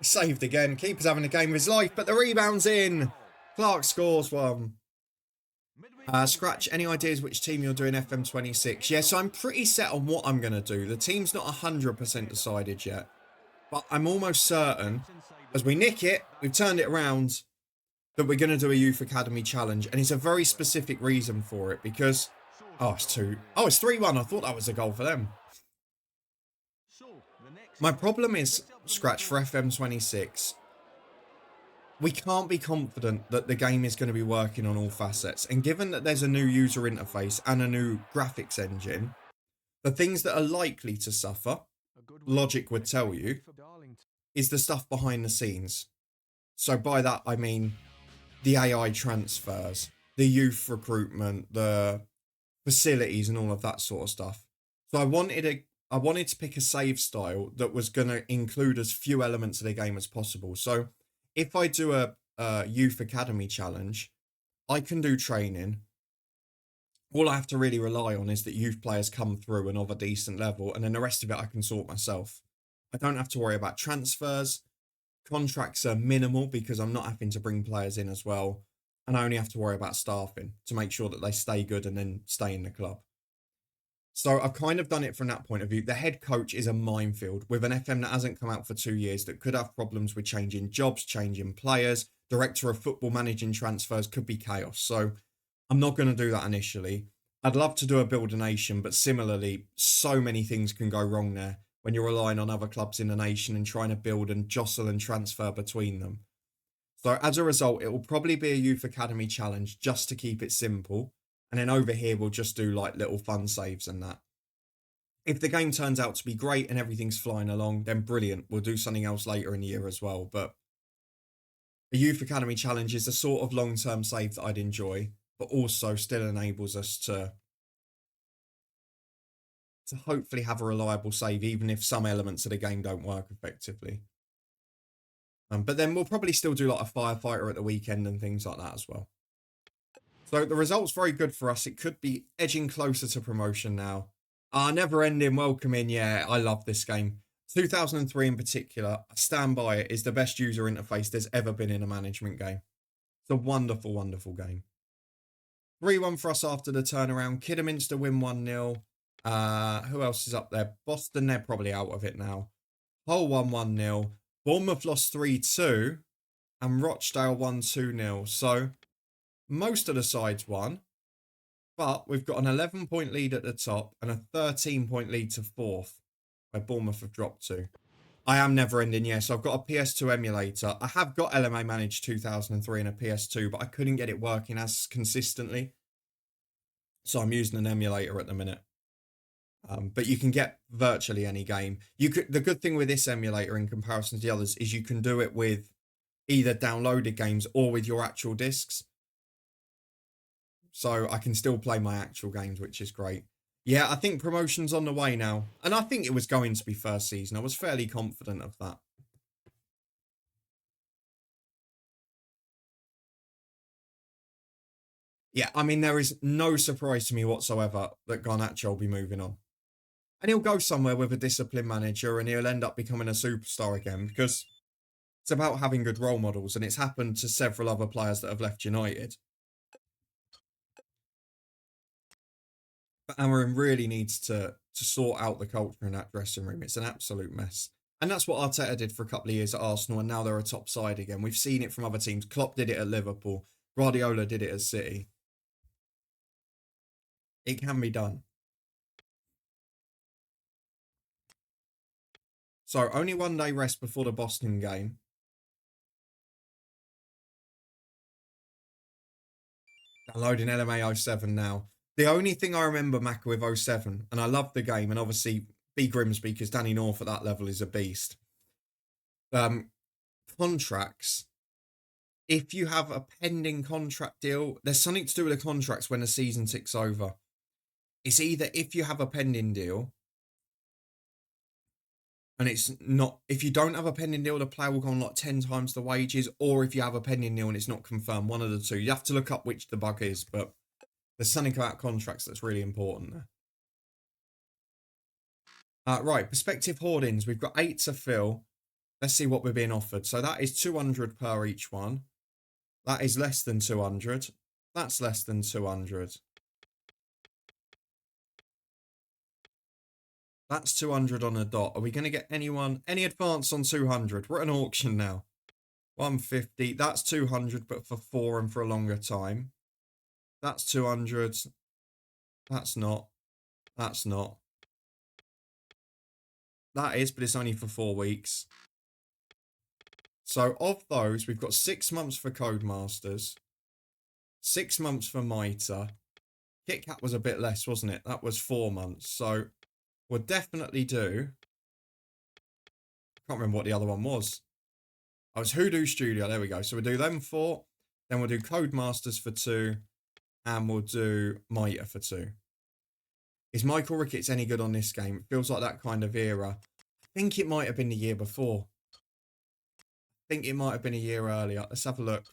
Saved again. Keeper's having a game of his life, but the rebound's in. Clark scores one. Scratch, any ideas which team you're doing FM26? Yeah, so I'm pretty set on what I'm going to do. The team's not 100% decided yet. But I'm almost certain, as we nick it, we've turned it around, that we're going to do a Youth Academy Challenge. And it's a very specific reason for it, because... Oh, it's 3-1. I thought that was a goal for them. My problem is, Scratch, for FM26... we can't be confident that the game is going to be working on all facets. And given that there's a new user interface and a new graphics engine, the things that are likely to suffer, logic would tell you, is the stuff behind the scenes. So by that, I mean the AI transfers, the youth recruitment, the facilities and all of that sort of stuff. So I wanted to pick a save style that was going to include as few elements of the game as possible. So if I do a Youth Academy Challenge, I can do training. All I have to really rely on is that youth players come through and of a decent level, and then the rest of it I can sort myself. I don't have to worry about transfers. Contracts are minimal because I'm not having to bring players in as well. And I only have to worry about staffing to make sure that they stay good and then stay in the club. So I've kind of done it from that point of view. The head coach is a minefield with an FM that hasn't come out for 2 years, that could have problems with changing jobs, changing players. Director of football managing transfers could be chaos. So I'm not going to do that initially. I'd love to do a build a nation, but similarly, so many things can go wrong there when you're relying on other clubs in the nation and trying to build and jostle and transfer between them. So as a result, it will probably be a Youth Academy Challenge just to keep it simple. And then over here, we'll just do like little fun saves and that. If the game turns out to be great and everything's flying along, then brilliant. We'll do something else later in the year as well. But a Youth Academy Challenge is the sort of long-term save that I'd enjoy, but also still enables us to hopefully have a reliable save, even if some elements of the game don't work effectively. But then we'll probably still do like a firefighter at the weekend and things like that as well. So the result's very good for us. It could be edging closer to promotion now. Never ending, welcome in. Yeah, I love this game. 2003 in particular, I stand by it, is the best user interface there's ever been in a management game. It's a wonderful, wonderful game. 3-1 for us after the turnaround. Kidderminster win 1-0. Who else is up there? Boston, they're probably out of it now. Hull won 1-0. Bournemouth lost 3-2. And Rochdale won 2-0. So most of the sides won. But we've got an 11-point lead at the top and a 13-point lead to fourth, where Bournemouth have dropped to. I am never ending, yes. I've got a PS2 emulator. I have got LMA Manager 2003 and a PS2, but I couldn't get it working as consistently. So I'm using an emulator at the minute. But you can get virtually any game. The good thing with this emulator in comparison to the others is you can do it with either downloaded games or with your actual discs. So I can still play my actual games, which is great. Yeah, I think promotion's on the way now. And I think it was going to be first season. I was fairly confident of that. Yeah, I mean, there is no surprise to me whatsoever that Garnacho will be moving on. And he'll go somewhere with a disciplined manager and he'll end up becoming a superstar again because it's about having good role models, and it's happened to several other players that have left United. But Amorim really needs to sort out the culture in that dressing room. It's an absolute mess. And that's what Arteta did for a couple of years at Arsenal, and now they're a top side again. We've seen it from other teams. Klopp did it at Liverpool. Guardiola did it at City. It can be done. So only 1 day rest before the Boston game. Downloading LMA 07 now. The only thing I remember, Macca, with 07, and I love the game, and obviously B Grimsby, because Danny North at that level is a beast. Contracts. If you have a pending contract deal, there's something to do with the contracts when the season ticks over. It's either if you have a pending deal, and it's not, if you don't have a pending deal, the player will go on like 10 times the wages, or if you have a pending deal and it's not confirmed, one of the two. You have to look up which the bug is, but there's something about contracts that's really important there. Right, prospective hoardings. We've got 8 to fill. Let's see what we're being offered. So that is 200 per each one. That is less than 200. That's less than 200. That's 200 on a dot. Are we going to get any advance on 200? We're at an auction now. 150. That's 200, but for 4 and for a longer time. That's 200. That's not. That's not. That is, but it's only for 4 weeks. So of those, we've got 6 months for Codemasters, 6 months for Mitre. Kit Kat was a bit less, wasn't it? That was 4 months. So we'll definitely do. I can't remember what the other one was. Oh, it's Hoodoo Studio. There we go. So we'll do them 4. Then we'll do Codemasters for 2. And we'll do Mitre for 2. Is Michael Ricketts any good on this game? It feels like that kind of era. I think it might have been the year before. I think it might have been a year earlier. Let's have a look.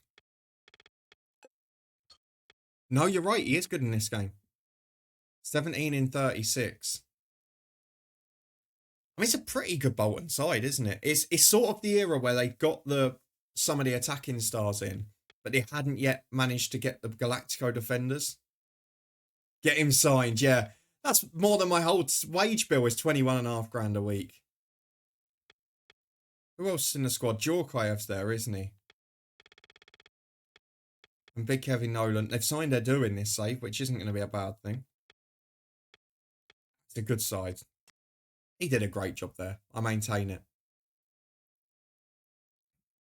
No, you're right. He is good in this game. 17 in 36. I mean, it's a pretty good Bolton side, isn't it? It's sort of the era where they got some of the attacking stars in, but they hadn't yet managed to get the Galactico defenders. Get him signed, yeah. That's more than my whole wage bill is 21.5 grand a week. Who else is in the squad? Djorkaev's there, isn't he? And Big Kevin Nolan. They've signed their doing this save, which isn't going to be a bad thing. It's a good side. He did a great job there. I maintain it.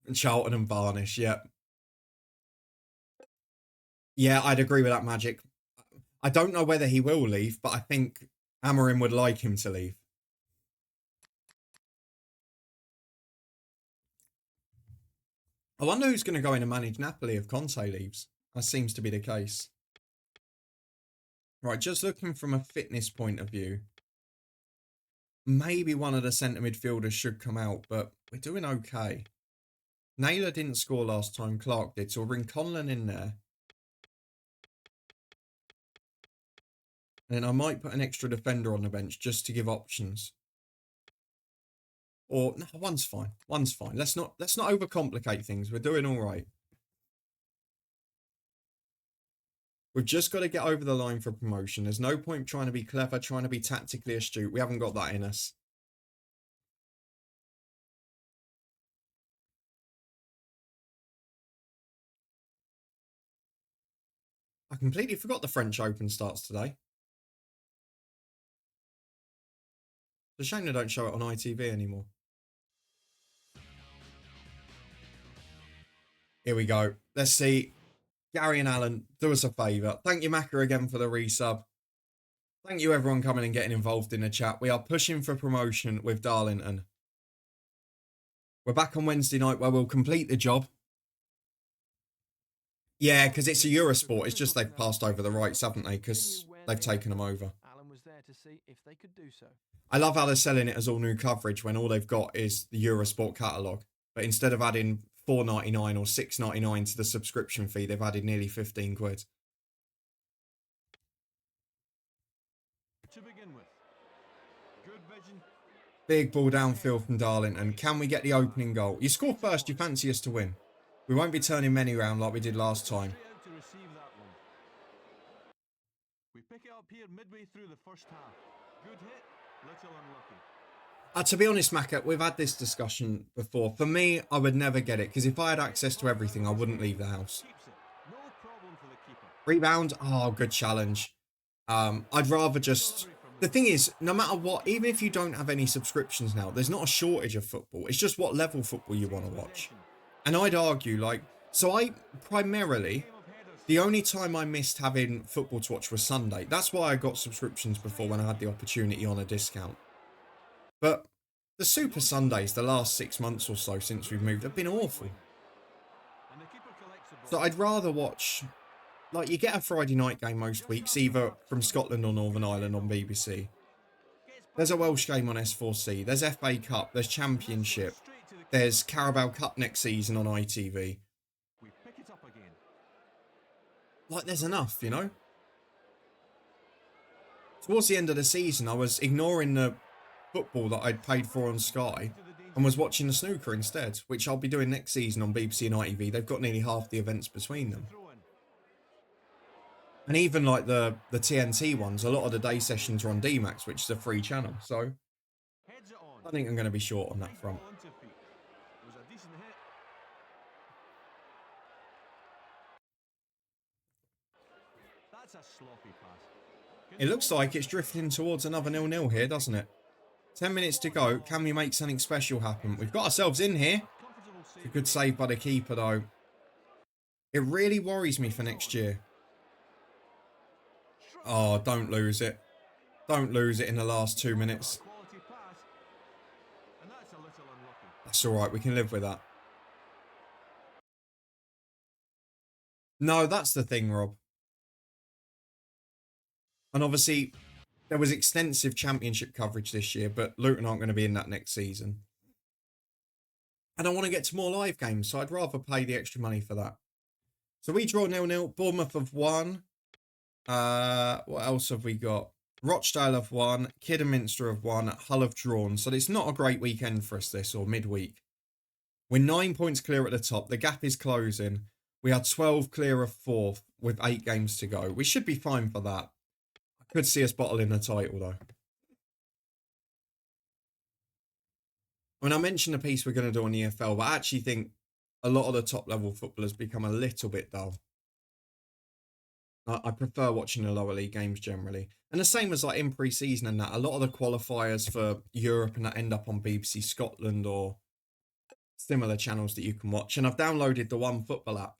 And Charlton and Varnish, yeah. Yeah, I'd agree with that, Magic. I don't know whether he will leave, but I think Amorim would like him to leave. I wonder who's going to go in and manage Napoli if Conte leaves. That seems to be the case. Right, just looking from a fitness point of view. Maybe one of the centre midfielders should come out, but we're doing okay. Naylor didn't score last time, Clark did, so we'll bring Conlon in there. And then I might put an extra defender on the bench just to give options. Or, no, one's fine. One's fine. Let's not overcomplicate things. We're doing all right. We've just got to get over the line for promotion. There's no point trying to be clever, trying to be tactically astute. We haven't got that in us. I completely forgot the French Open starts today. It's a shame they don't show it on ITV anymore. Here we go. Let's see. Gary and Alan, do us a favour. Thank you, Macca, again for the resub. Thank you, everyone, coming and getting involved in the chat. We are pushing for promotion with Darlington. We're back on Wednesday night where we'll complete the job. Yeah, because it's a Eurosport. It's just they've passed over the rights, haven't they? Because they've taken them over. Alan was there to see if they could do so. I love how they're selling it as all new coverage when all they've got is the Eurosport catalogue. But instead of adding $4.99 or $6.99 to the subscription fee, they've added nearly 15 quid. Big ball downfield from Darlington. Can we get the opening goal? You score first, you fancy us to win. We won't be turning many round like we did last time. We pick it up here midway through the first half. Good hit, little unlucky. To be honest, Macca, we've had this discussion before. For me, I would never get it, because if I had access to everything, I wouldn't leave the house. No problem for the keeper. Rebound, oh, good challenge. I'd rather just... The thing is, no matter what, even if you don't have any subscriptions now, there's not a shortage of football. It's just what level football you want to watch. And I'd argue, like... So I, primarily, the only time I missed having football to watch was Sunday. That's why I got subscriptions before when I had the opportunity on a discount. But the Super Sundays, the last 6 months or so since we've moved, have been awful. So I'd rather watch... Like, you get a Friday night game most weeks, either from Scotland or Northern Ireland on BBC. There's a Welsh game on S4C. There's FA Cup. There's Championship. There's Carabao Cup next season on ITV. Like, there's enough, you know? Towards the end of the season, I was ignoring the football that I'd paid for on Sky and was watching the snooker instead, which I'll be doing next season on BBC and ITV. They've got nearly half the events between them. And even like the TNT ones, a lot of the day sessions are on DMAX, which is a free channel. So I think I'm going to be short on that front. It looks like it's drifting towards another 0-0 here, doesn't it? 10 minutes to go. Can we make something special happen? We've got ourselves in here. It's a good save by the keeper, though. It really worries me for next year. Oh, don't lose it. Don't lose it in the last 2 minutes. That's all right. We can live with that. No, that's the thing, Rob. And obviously, there was extensive championship coverage this year, but Luton aren't going to be in that next season. And I want to get to more live games, so I'd rather pay the extra money for that. So we draw 0-0. Bournemouth have won. What else have we got? Rochdale have won. Kidderminster have won. Hull have drawn. So it's not a great weekend for us, this, or midweek. We're 9 points clear at the top. The gap is closing. We are 12 clear of 4th with 8 games to go. We should be fine for that. I could see us bottling the title, though. When I mentioned the piece we're going to do on the EFL, but I actually think a lot of the top-level footballers become a little bit dull. I prefer watching the lower league games generally. And the same as like in pre-season and that, a lot of the qualifiers for Europe and that end up on BBC Scotland or similar channels that you can watch. And I've downloaded the One Football app.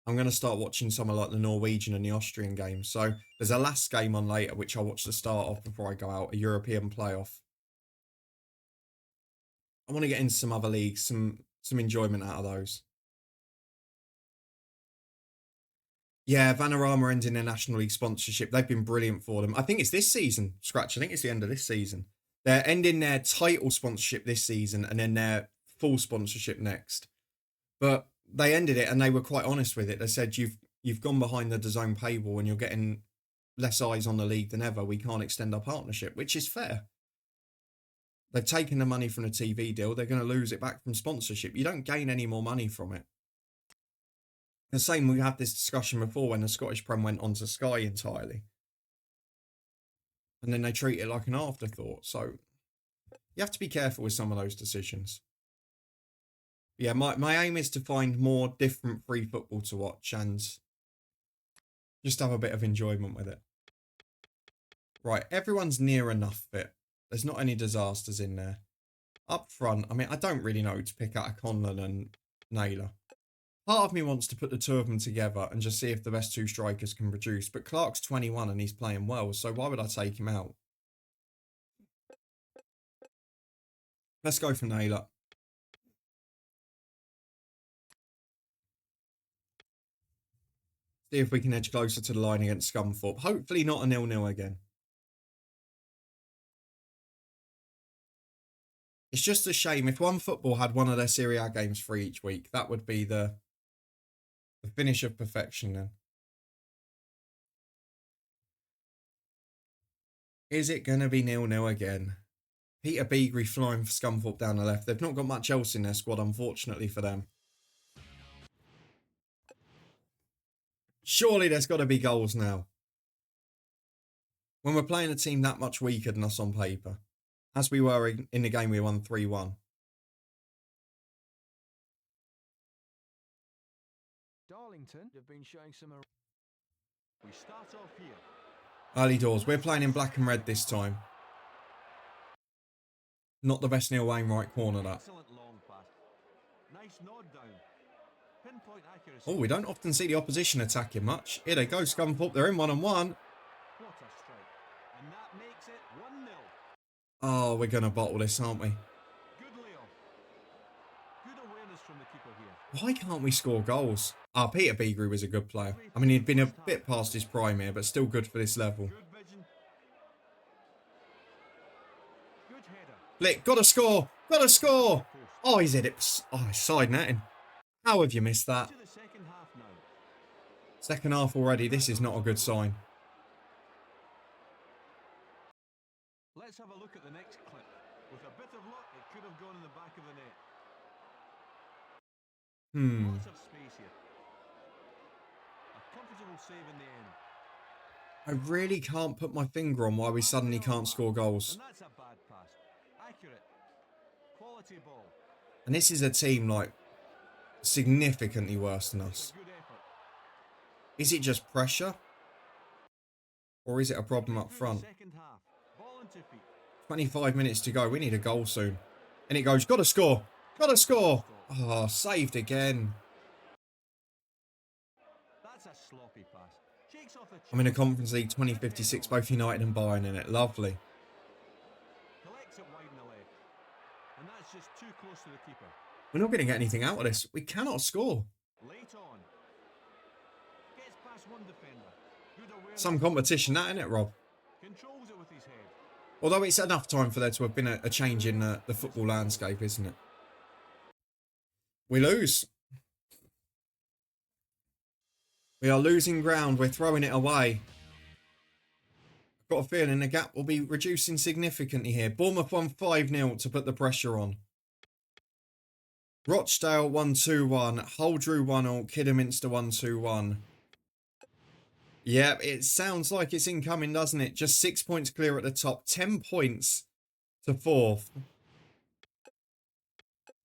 I'm going to start watching some of like the Norwegian and the Austrian games. So there's a last game on later, which I'll watch the start of before I go out, a European playoff. I want to get into some other leagues, some enjoyment out of those. Yeah, Vanarama ending their National League sponsorship. They've been brilliant for them. I think it's this season. Scratch, I think it's the end of this season. They're ending their title sponsorship this season and then their full sponsorship next. But they ended it and they were quite honest with it. They said, you've gone behind the DAZN paywall and you're getting less eyes on the league than ever. We can't extend our partnership, which is fair. They've taken the money from the TV deal. They're going to lose it back from sponsorship. You don't gain any more money from it. The same, we had this discussion before when the Scottish Prem went onto Sky entirely. And then they treat it like an afterthought. So you have to be careful with some of those decisions. Yeah, my aim is to find more different free football to watch and just have a bit of enjoyment with it. Right, everyone's near enough fit. There's not any disasters in there. Up front, I mean, I don't really know to pick out a Conlon and Naylor. Part of me wants to put the two of them together and just see if the best two strikers can produce. But Clark's 21 and he's playing well, so why would I take him out? Let's go for Naylor. See if we can edge closer to the line against Scunthorpe. Hopefully not a 0-0 again. It's just a shame. If One Football had one of their Serie A games free each week, that would be the finish of perfection then. Is it going to be 0-0 again? Peter Beagrie flying for Scunthorpe down the left. They've not got much else in their squad, unfortunately for them. Surely there's got to be goals now. When we're playing a team that much weaker than us on paper. As we were in the game we won 3-1. Darlington have been showing some. We start off here. Early doors. We're playing in black and red this time. Not the best Neil Wainwright corner, that. Excellent long pass. Nice nod down. Pinpoint accuracy. Oh, we don't often see the opposition attacking much. Here they go, Scunthorpe. They're in 1-on-1. What a strike. And that makes it 1-0. Oh, we're going to bottle this, aren't we? Good layoff. Good awareness from the keeper here. Why can't we score goals? Peter Beagrie was a good player. I mean, he'd been a bit past his prime here, but still good for this level. Good vision. Good header. Flick, got to score! Got to score! Oh, he's hit it. Oh, he's side netting. How have you missed that? To the second half now. Second half already. This is not a good sign. Let's have a look at the next clip. With a bit of luck, it could have gone in the back of the net. Lots of space here. A comfortable save in the end. I really can't put my finger on why we suddenly can't score goals. And that's a bad pass. Accurate. Quality ball. And this is a team, like, significantly worse than It's us. a good effort. Is it just pressure? Or is it a problem up Through the front? second half. Ball into feet. 25 minutes to go. We need a goal soon. And it goes, got to score. Got to score. Oh, saved again. That's a sloppy pass. Shakes off the I'm in a Conference League 2056, both United and Bayern in it. Lovely. collects it wide in the left. And that's just too close to the keeper. We're not going to get anything out of this. We cannot score. Late on. Gets past one defender. Good awareness. Some competition, that, isn't it, Rob? Controls it with his head. Although it's enough time for there to have been a change in the football landscape, isn't it? We lose. We are losing ground. We're throwing it away. I've got a feeling the gap will be reducing significantly here. Bournemouth won 5-0 to put the pressure on. Rochdale 1-2-1. Hull drew 1-0. Kidderminster 1-2-1. Yeah, it sounds like it's incoming, doesn't it? Just 6 points clear at the top. 10 points to 4th.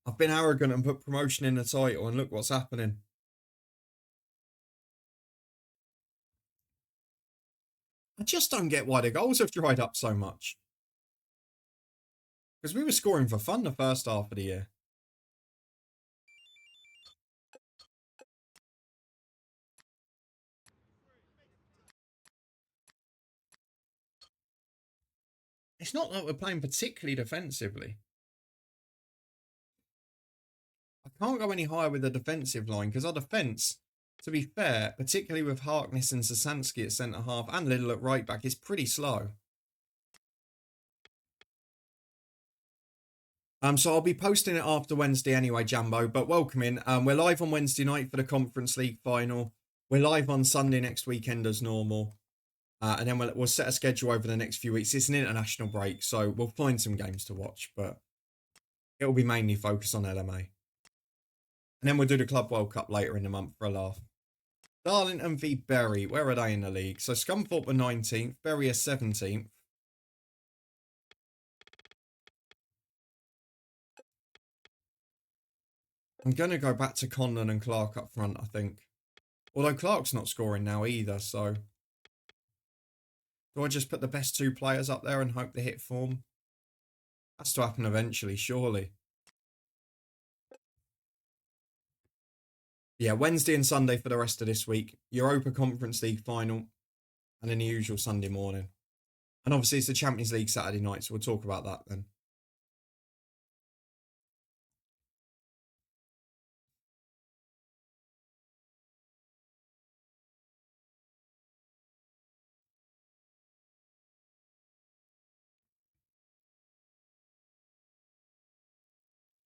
I've been arrogant and put promotion in the title, and look what's happening. I just don't get why the goals have dried up so much. Because we were scoring for fun the first half of the year. It's not like we're playing particularly defensively. I can't go any higher with the defensive line because our defence, to be fair, particularly with Harkness and Sasansky at centre-half and Little at right-back, is pretty slow. So I'll be posting it after Wednesday anyway, Jambo, but welcome in. We're live on Wednesday night for the Conference League final. We're live on Sunday next weekend as normal. And then we'll set a schedule over the next few weeks. It's an international break, so we'll find some games to watch, but it'll be mainly focused on LMA. And then we'll do the Club World Cup later in the month for a laugh. Darlington v Bury. Where are they in the league? So Scunthorpe are 19th, Bury are 17th. I'm going to go back to Conlon and Clark up front, I think. Although Clark's not scoring now either, so... Do I just put the best two players up there and hope they hit form? Has to happen eventually, surely. Yeah, Wednesday and Sunday for the rest of this week. Europa Conference League final. And then the usual Sunday morning. And obviously it's the Champions League Saturday night, so we'll talk about that then.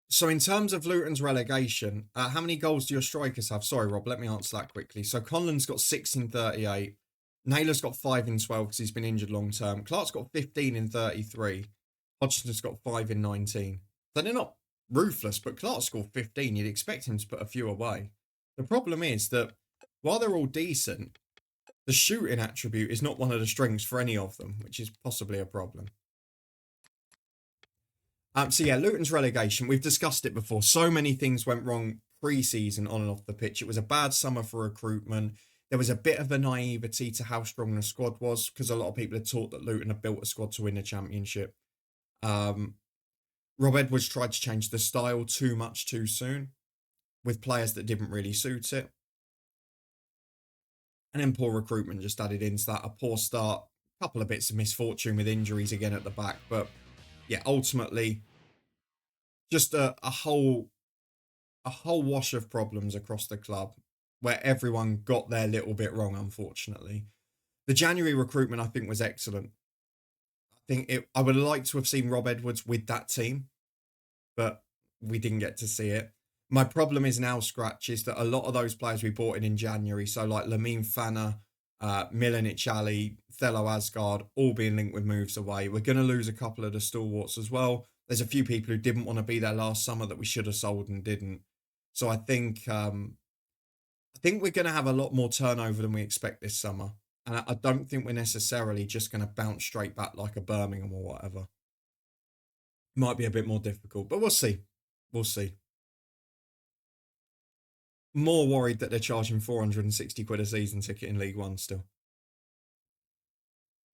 So in terms of Luton's relegation, how many goals do your strikers have? Sorry, Rob, let me answer that quickly. So Conlon's got 6 in 38. Naylor's got 5 in 12 because he's been injured long term. Clark's got 15 in 33. Hodgson's got 5 in 19. So they're not ruthless, but Clark scored 15. You'd expect him to put a few away. The problem is that while they're all decent, the shooting attribute is not one of the strengths for any of them, which is possibly a problem. So yeah, Luton's relegation, we've discussed it before. So many things went wrong pre-season on and off the pitch. It was a bad summer for recruitment. There was a bit of a naivety to how strong the squad was, because a lot of people had thought that Luton had built a squad to win the championship. Rob Edwards tried to change the style too much too soon, with players that didn't really suit it. And then poor recruitment just added into that. A poor start, a couple of bits of misfortune with injuries again at the back. But yeah, ultimately, just a whole wash of problems across the club, where everyone got their little bit wrong, unfortunately. The January recruitment, I think, was excellent. I would have liked to have seen Rob Edwards with that team, but we didn't get to see it. My problem is now, Scratch, is that a lot of those players we bought in January, so like Lamine Fana, Milanic Ali, Thelo Asgard, all being linked with moves away. We're going to lose a couple of the stalwarts as well. There's a few people who didn't want to be there last summer that we should have sold and didn't. So I think we're going to have a lot more turnover than we expect this summer. And I don't think we're necessarily just going to bounce straight back like a Birmingham or whatever. Might be a bit more difficult, but we'll see. We'll see. More worried that they're charging 460 quid a season ticket in League One still.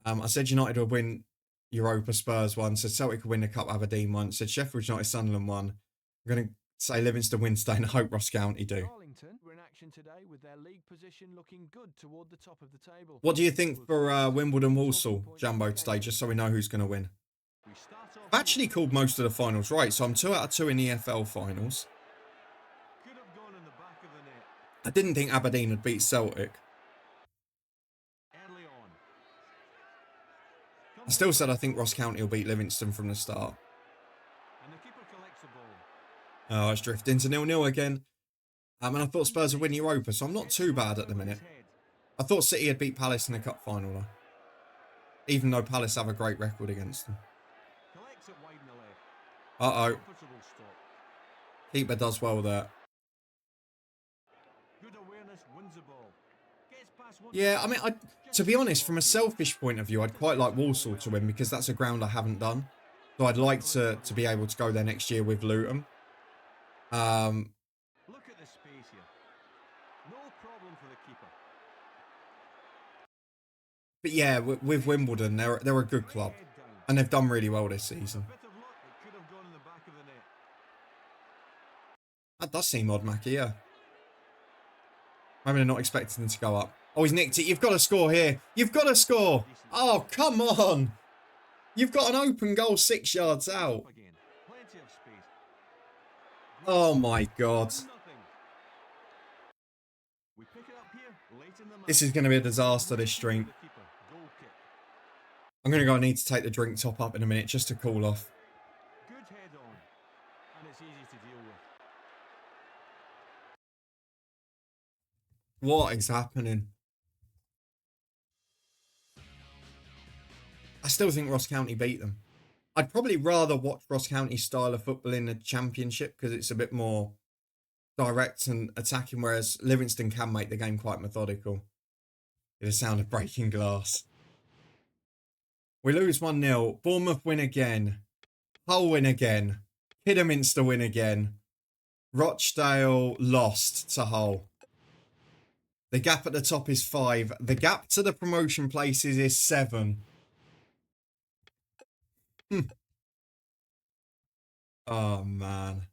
I said United would win Europa, Spurs one. Said Celtic would win the Cup, Aberdeen one. Said Sheffield United, Sunderland one. I'm going to say Livingston win today and I hope Ross County do. Darlington were in action today with their league position looking good toward the top of the table. What do you think for Wimbledon Walsall, Jumbo, today, just so we know who's going to win? I've actually called most of the finals right, so I'm 2 out of 2 in the EFL finals. I didn't think Aberdeen would beat Celtic. I still said I think Ross County will beat Livingston from the start. Oh, it's drifting to 0-0 again. And I thought Spurs would win Europa, so I'm not too bad at the minute. I thought City had beat Palace in the cup final, though. Even though Palace have a great record against them. Uh-oh. Keeper does well there. Yeah, I mean, to be honest, from a selfish point of view, I'd quite like Walsall to win because that's a ground I haven't done. So I'd like to be able to go there next year with Luton. Look at the space here. No problem for the keeper. But yeah, with Wimbledon, they're a good club. And they've done really well this season. That does seem odd, Mackie, yeah. Maybe they're not expecting them to go up. Oh, he's nicked it. You've got to score here. You've got to score. Oh, come on. You've got an open goal 6 yards out. Oh, my God. This is going to be a disaster, this stream. I'm going to go need to take the drink top up in a minute just to cool off. Good head on, and it's easy to deal with. What is happening? I still think Ross County beat them. I'd probably rather watch Ross County's style of football in the Championship because it's a bit more direct and attacking, whereas Livingston can make the game quite methodical. It's the sound of breaking glass. We lose 1-0. Bournemouth win again. Hull win again. Kidderminster win again. Rochdale lost to Hull. The gap at the top is 5. The gap to the promotion places is 7. Oh, man.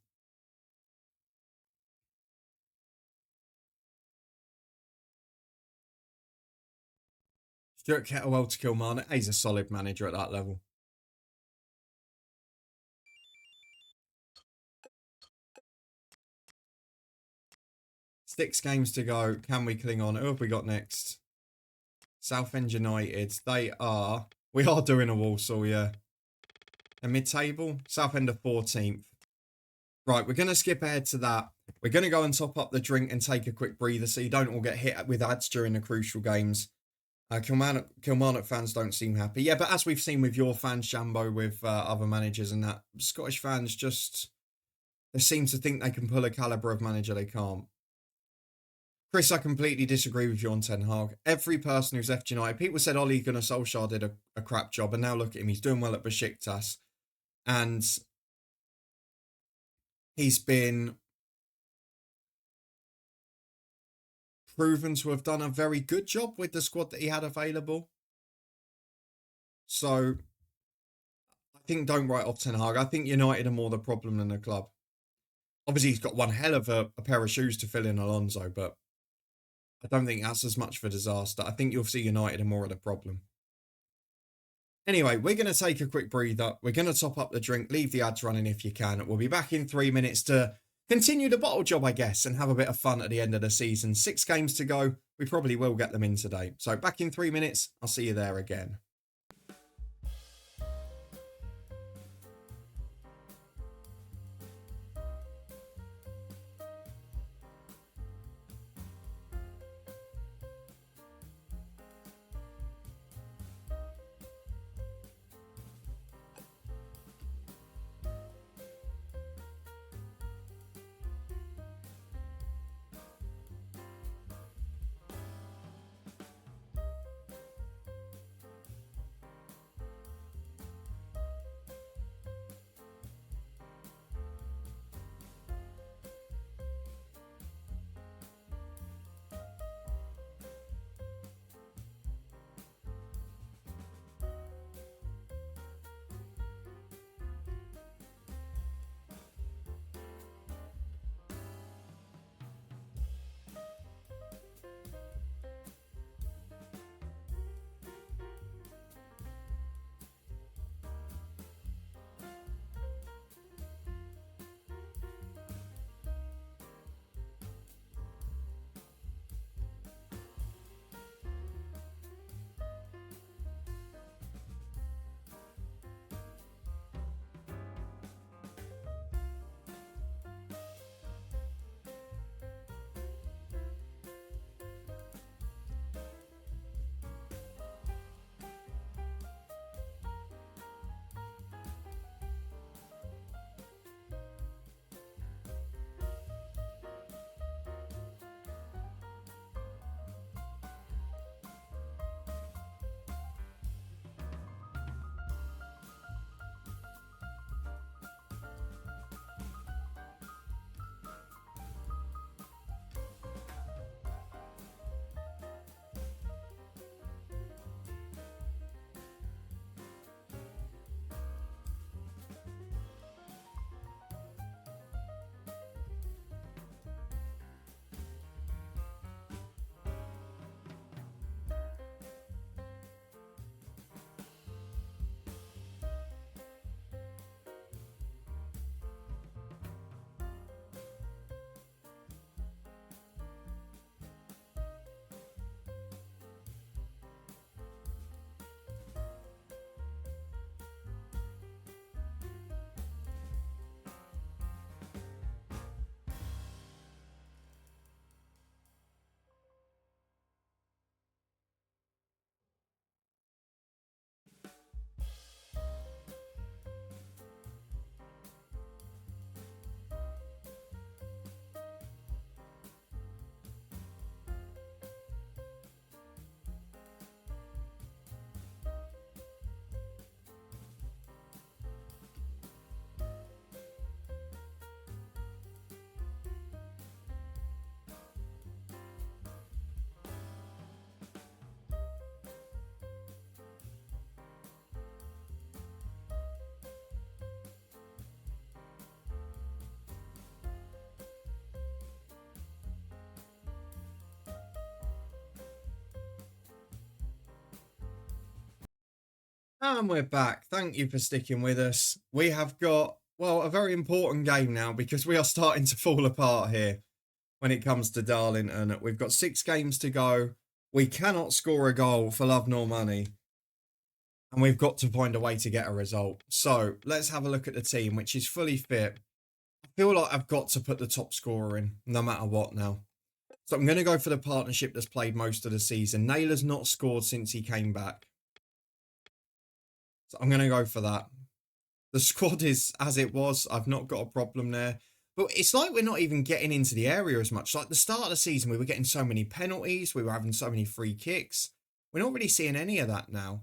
Stuart Kettlewell to Kilmarnock. He's a solid manager at that level. Six games to go. Can we cling on? Who have we got next? Southend United. We are doing a Walsall, yeah. A mid-table. Southend are 14th. Right, we're going to skip ahead to that. We're going to go and top up the drink and take a quick breather so you don't all get hit with ads during the crucial games. Kilmarnock fans don't seem happy. Yeah, but as we've seen with your fans, Jambo, with other managers and that, Scottish fans just, they seem to think they can pull a calibre of manager they can't. Chris, I completely disagree with you on Ten Hag. Every person who's left United, people said Ole Gunnar Solskjaer did a crap job, and now look at him. He's doing well at Besiktas. And he's been proven to have done a very good job with the squad that he had available. So I think don't write off Ten Hag. I think United are more the problem than the club. Obviously, he's got one hell of a pair of shoes to fill in Alonso, but I don't think that's as much of a disaster. I think you'll see United are more of the problem. Anyway, we're going to take a quick breather. We're going to top up the drink, leave the ads running if you can. We'll be back in 3 minutes to continue the bottle job, I guess, and have a bit of fun at the end of the season. 6 games to go. We probably will get them in today. So back in 3 minutes. I'll see you there again. And we're back. Thank you for sticking with us. We have got, well, a very important game now because we are starting to fall apart here when it comes to Darlington. We've got 6 games to go. We cannot score a goal for love nor money. And we've got to find a way to get a result. So let's have a look at the team, which is fully fit. I feel like I've got to put the top scorer in, no matter what now. So I'm going to go for the partnership that's played most of the season. Naylor's not scored since he came back. So I'm going to go for that. The squad is as it was. I've not got a problem there. But it's like we're not even getting into the area as much. Like the start of the season, we were getting so many penalties. We were having so many free kicks. We're not really seeing any of that now.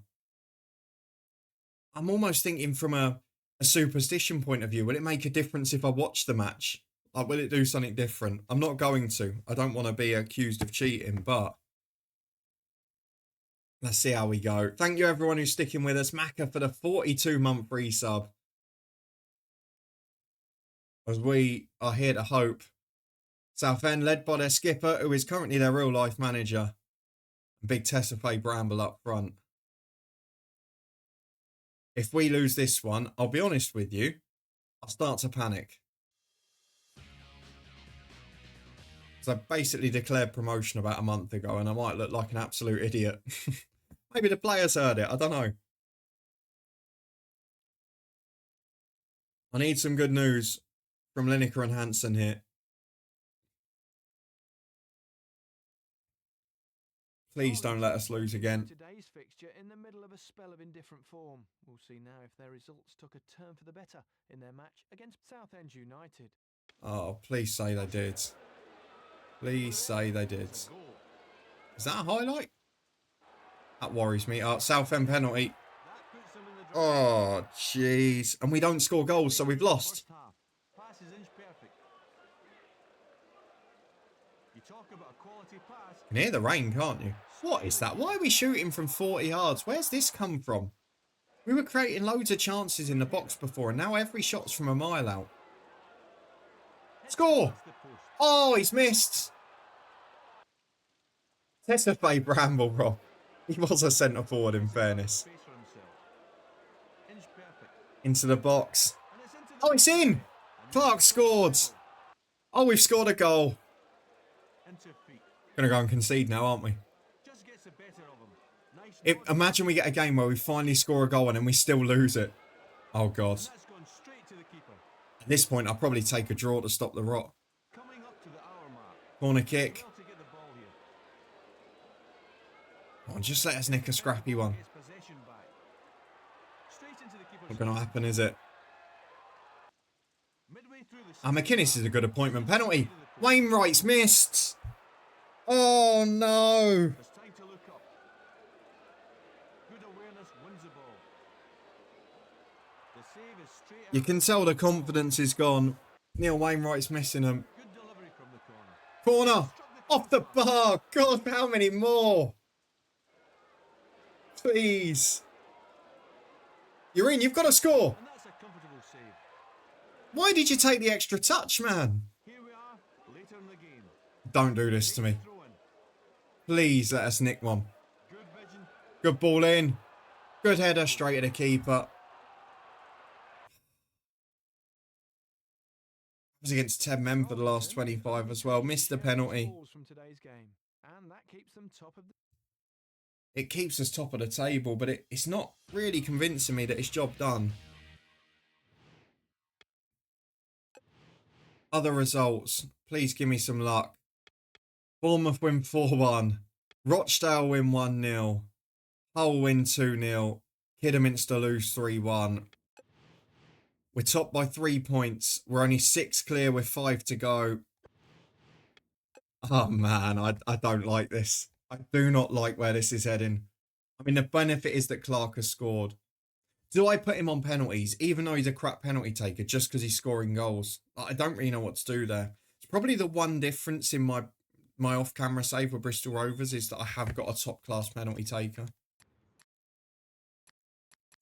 I'm almost thinking from a superstition point of view. Will it make a difference if I watch the match? Like, will it do something different? I'm not going to. I don't want to be accused of cheating, but let's see how we go. Thank you everyone who's sticking with us. Macca for the 42-month resub. As we are here to hope. Southend led by their skipper, who is currently their real-life manager. Big Tessafe Bramble up front. If we lose this one, I'll be honest with you, I'll start to panic. So I basically declared promotion about a month ago and I might look like an absolute idiot. Maybe the players heard it, I don't know. I need some good news from Lineker and Hansen here. Please don't let us lose again. Today's fixture in the middle of a spell of indifferent form. We'll see now if their results took a turn for the better in their match against Southend United. Oh, please say they did. Please say they did. Is that a highlight? That worries me. Southend penalty. Oh, jeez. And we don't score goals, so we've lost. You can hear the rain, can't you? What is that? Why are we shooting from 40 yards? Where's this come from? We were creating loads of chances in the box before, and now every shot's from a mile out. Score! Oh, he's missed. Tessafe Bramble, Rob. He was a centre forward, in fairness. Into the box. Oh, it's in! Clark scored. Oh, we've scored a goal. Gonna go and concede now, aren't we? Imagine we get a game where we finally score a goal and then we still lose it. Oh, God. At this point, I'll probably take a draw to stop the rot. Corner kick. Oh, just let us nick a scrappy one. Not going to happen, is it? McInnes is a good appointment. Penalty. Wainwright's missed. Oh, no. You can tell the confidence is gone. Neil Wainwright's missing him. Corner. Off the bar. God, how many more? Please. You're in. You've got to score. Why did you take the extra touch, man? Don't do this to me. Please let us nick one. Good ball in. Good header straight at the keeper. Was against 10 men for the last 25 as well. Missed the penalty. It keeps us top of the table, but it's not really convincing me that it's job done. Other results. Please give me some luck. Bournemouth win 4-1. Rochdale win 1-0. Hull win 2-0. Kidderminster lose 3-1. We're top by 3 points. We're only 6 clear with 5 to go. Oh, man, I don't like this. I do not like where this is heading. I mean, the benefit is that Clark has scored. Do I put him on penalties, even though he's a crap penalty taker, just because he's scoring goals? I don't really know what to do there. It's probably the one difference in my off-camera save with Bristol Rovers is that I have got a top-class penalty taker.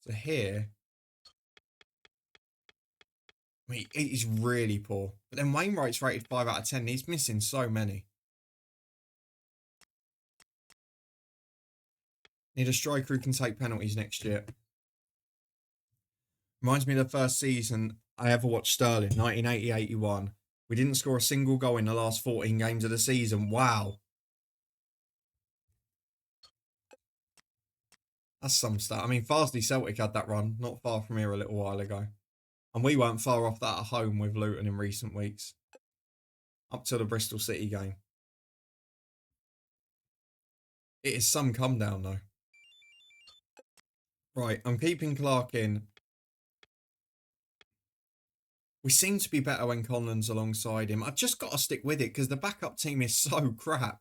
So here... I mean, he's really poor. But then Wainwright's rated 5 out of 10. He's missing so many. Need a striker who can take penalties next year. Reminds me of the first season I ever watched Sterling, 1980-81. We didn't score a single goal in the last 14 games of the season. Wow. That's some stat. I mean, Farsley Celtic had that run not far from here a little while ago. And we weren't far off that at home with Luton in recent weeks. Up to the Bristol City game. It is some come down though. Right, I'm keeping Clark in. We seem to be better when Conlon's alongside him. I've just got to stick with it because the backup team is so crap.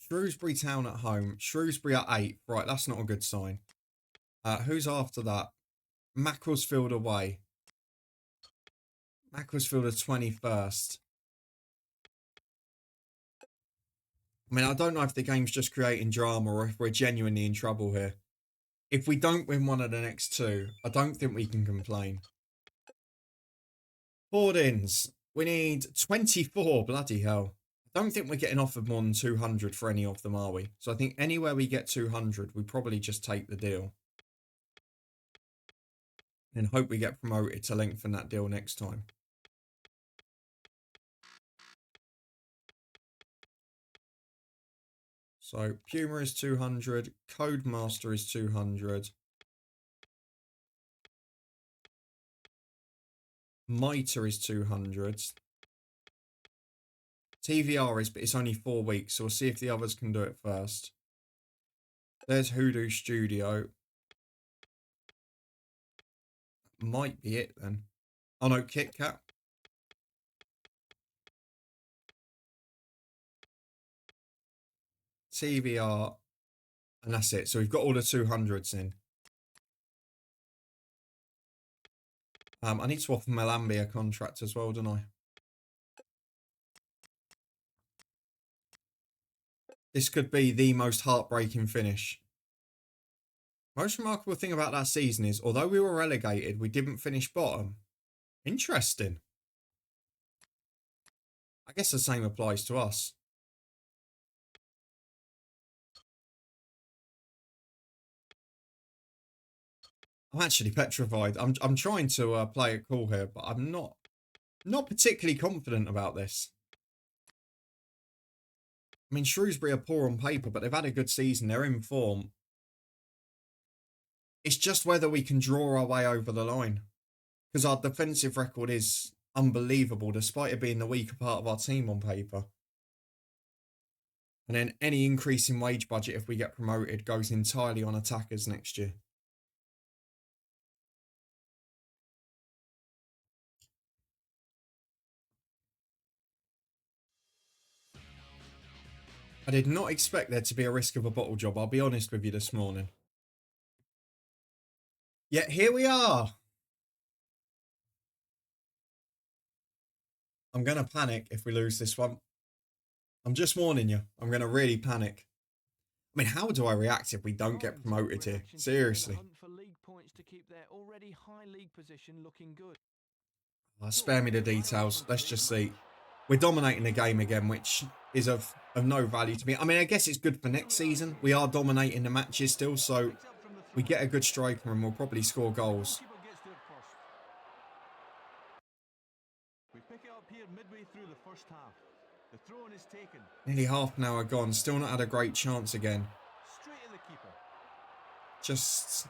Shrewsbury Town at home. Shrewsbury at 8. Right, that's not a good sign. Who's after that? Macclesfield away. Macclesfield are 21st. I mean, I don't know if the game's just creating drama or if we're genuinely in trouble here. If we don't win one of the next two, I don't think we can complain. Hoardings. We need 24. Bloody hell. I don't think we're getting offered more than 200 for any of them, are we? So I think anywhere we get 200, we probably just take the deal. And hope we get promoted to lengthen that deal next time. So Puma is 200. Codemaster is 200. Mitre is 200. TVR is, but it's only 4 weeks, so we'll see if the others can do it first. There's Hoodoo Studio. Might be it then. Oh no, Kit Kat. TVR. And that's it. So we've got all the 200s in. I need to offer Malambia a contract as well, don't I? This could be the most heartbreaking finish. Most remarkable thing about that season is, although we were relegated, we didn't finish bottom. Interesting. I guess the same applies to us. I'm actually petrified. I'm trying to play it cool here, but I'm not particularly confident about this. I mean, Shrewsbury are poor on paper, but they've had a good season. They're in form. It's just whether we can draw our way over the line. Because our defensive record is unbelievable, despite it being the weaker part of our team on paper. And then any increase in wage budget, if we get promoted, goes entirely on attackers next year. I did not expect there to be a risk of a bottle job, I'll be honest with you this morning. Yet here we are. I'm going to panic if we lose this one. I'm just warning you. I'm going to really panic. I mean, how do I react if we don't get promoted here? Seriously. Spare me the details. Let's just see. We're dominating the game again, which is of no value to me. I mean, I guess it's good for next season. We are dominating the matches still, so we get a good striker and we'll probably score goals. We pick it up here midway through the first half. The throw-in is taken. Nearly half an hour gone. Still not had a great chance again. Straight at the keeper. Just...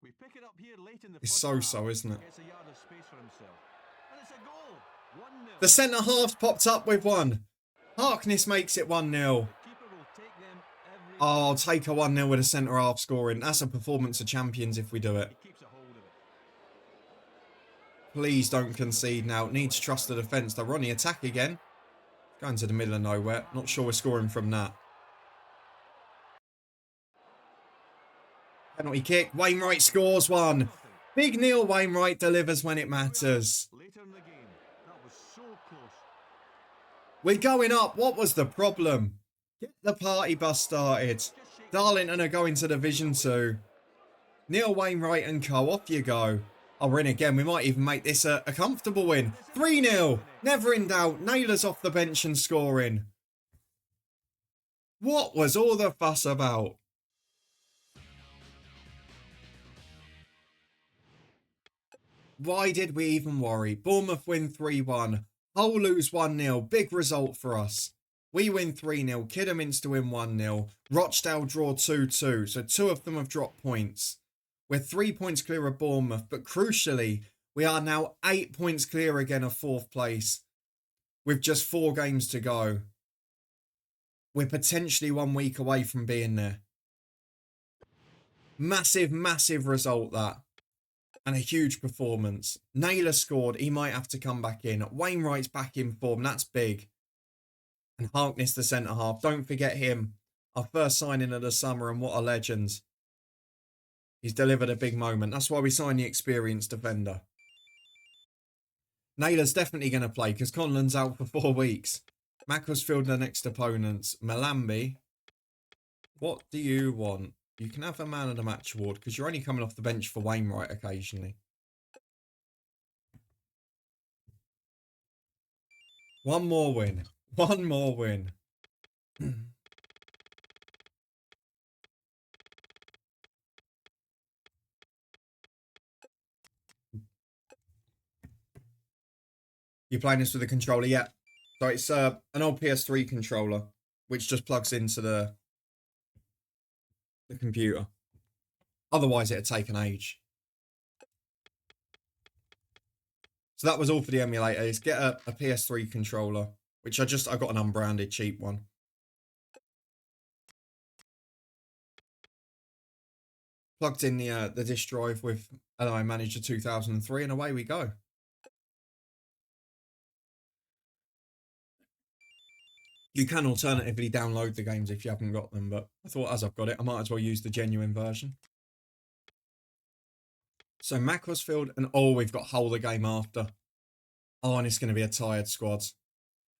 We pick it up here late in the it's first so-so, half. isn't it? Gets a yard of space for himself. And it's a goal. 1-0. The centre-half's popped up with one. Harkness makes it 1-0. Oh, I'll take a 1-0 with a centre-half scoring. That's a performance of champions if we do it. Please don't concede now. Needs to trust the defence. They're on the attack again. Going to the middle of nowhere. Not sure we're scoring from that. Penalty kick. Wainwright scores one. Big Neil Wainwright delivers when it matters. We're going up. What was the problem? Get the party bus started. Darlington are going to Division 2. Neil Wainwright and co. Off you go. Oh, we're in again. We might even make this a comfortable win. 3-0. Never in doubt. Naylor's off the bench and scoring. What was all the fuss about? Why did we even worry? Bournemouth win 3-1. Hull lose 1-0. Big result for us. We win 3-0. Kidderminster win 1-0. Rochdale draw 2-2. So 2 of them have dropped points. We're 3 points clear of Bournemouth. But crucially, we are now 8 points clear again of 4th place. with just 4 games to go. We're potentially 1 week away from being there. Massive, massive result that. And a huge performance. Naylor scored. He might have to come back in. Wainwright's back in form. That's big. And Harkness, the centre-half. Don't forget him. Our first signing of the summer, and what a legend. He's delivered a big moment. That's why we signed the experienced defender. Naylor's definitely going to play because Conlon's out for 4 weeks. Macclesfield the next opponents. Malambi. What do you want? You can have a man of the match award because you're only coming off the bench for Wainwright occasionally. One more win. One more win. You're playing this with a controller? Yeah. So it's an old PS3 controller, which just plugs into the computer. Otherwise, it'd take an age. So that was all for the emulator. Is get a PS3 controller, which I got an unbranded cheap one. Plugged in the disk drive with LMA Manager 2003, and away we go. You can alternatively download the games if you haven't got them, but I thought as I've got it, I might as well use the genuine version. So Macclesfield, and we've got Hull the game after. Oh, and it's going to be a tired squad.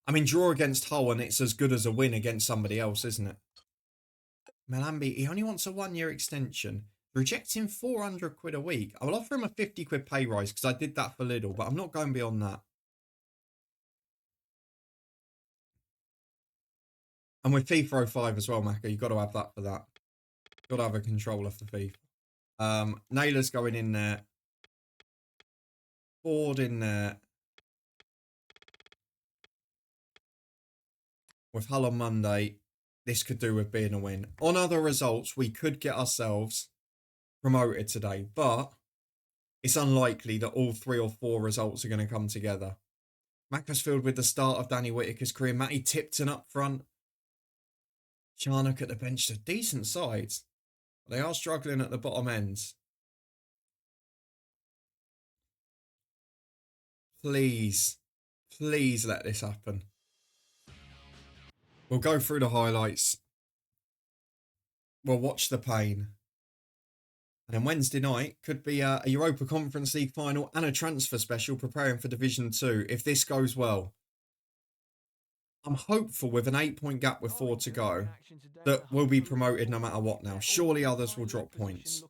I mean, draw against Hull, and it's as good as a win against somebody else, isn't it? Malambi, he only wants a 1-year extension. Rejecting 400 quid a week. I will offer him a 50 quid pay rise because I did that for Lidl, but I'm not going beyond that. And with FIFA 05 as well, Macca, you've got to have that for that. Got to have a controller for FIFA. Naylor's going in there. Ford in there. With Hull on Monday, this could do with being a win. On other results, we could get ourselves promoted today, but it's unlikely that all 3 or 4 results are going to come together. Macclesfield with the start of Danny Whittaker's career. Matty Tipton up front. Charnock at the bench. A decent side. They are struggling at the bottom ends. Please, please let this happen. We'll go through the highlights. We'll watch the pain. And then Wednesday night could be a Europa Conference League final and a transfer special preparing for Division 2 if this goes well. I'm hopeful with an 8-point gap with 4 to go that we'll be promoted no matter what now. Surely others will drop points.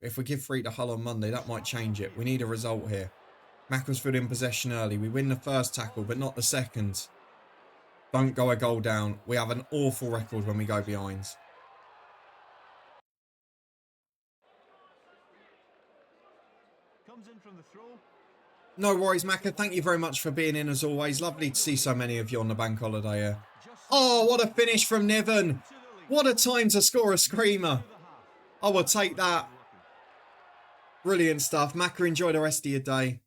If we give 3 to Hull on Monday, that might change it. We need a result here. Macclesfield in possession early. We win the first tackle, but not the second. Don't go a goal down. We have an awful record when we go behind. No worries, Macca. Thank you very much for being in as always. Lovely to see so many of you on the bank holiday here. Oh, what a finish from Niven. What a time to score a screamer. I will take that. Brilliant stuff. Macca, enjoy the rest of your day.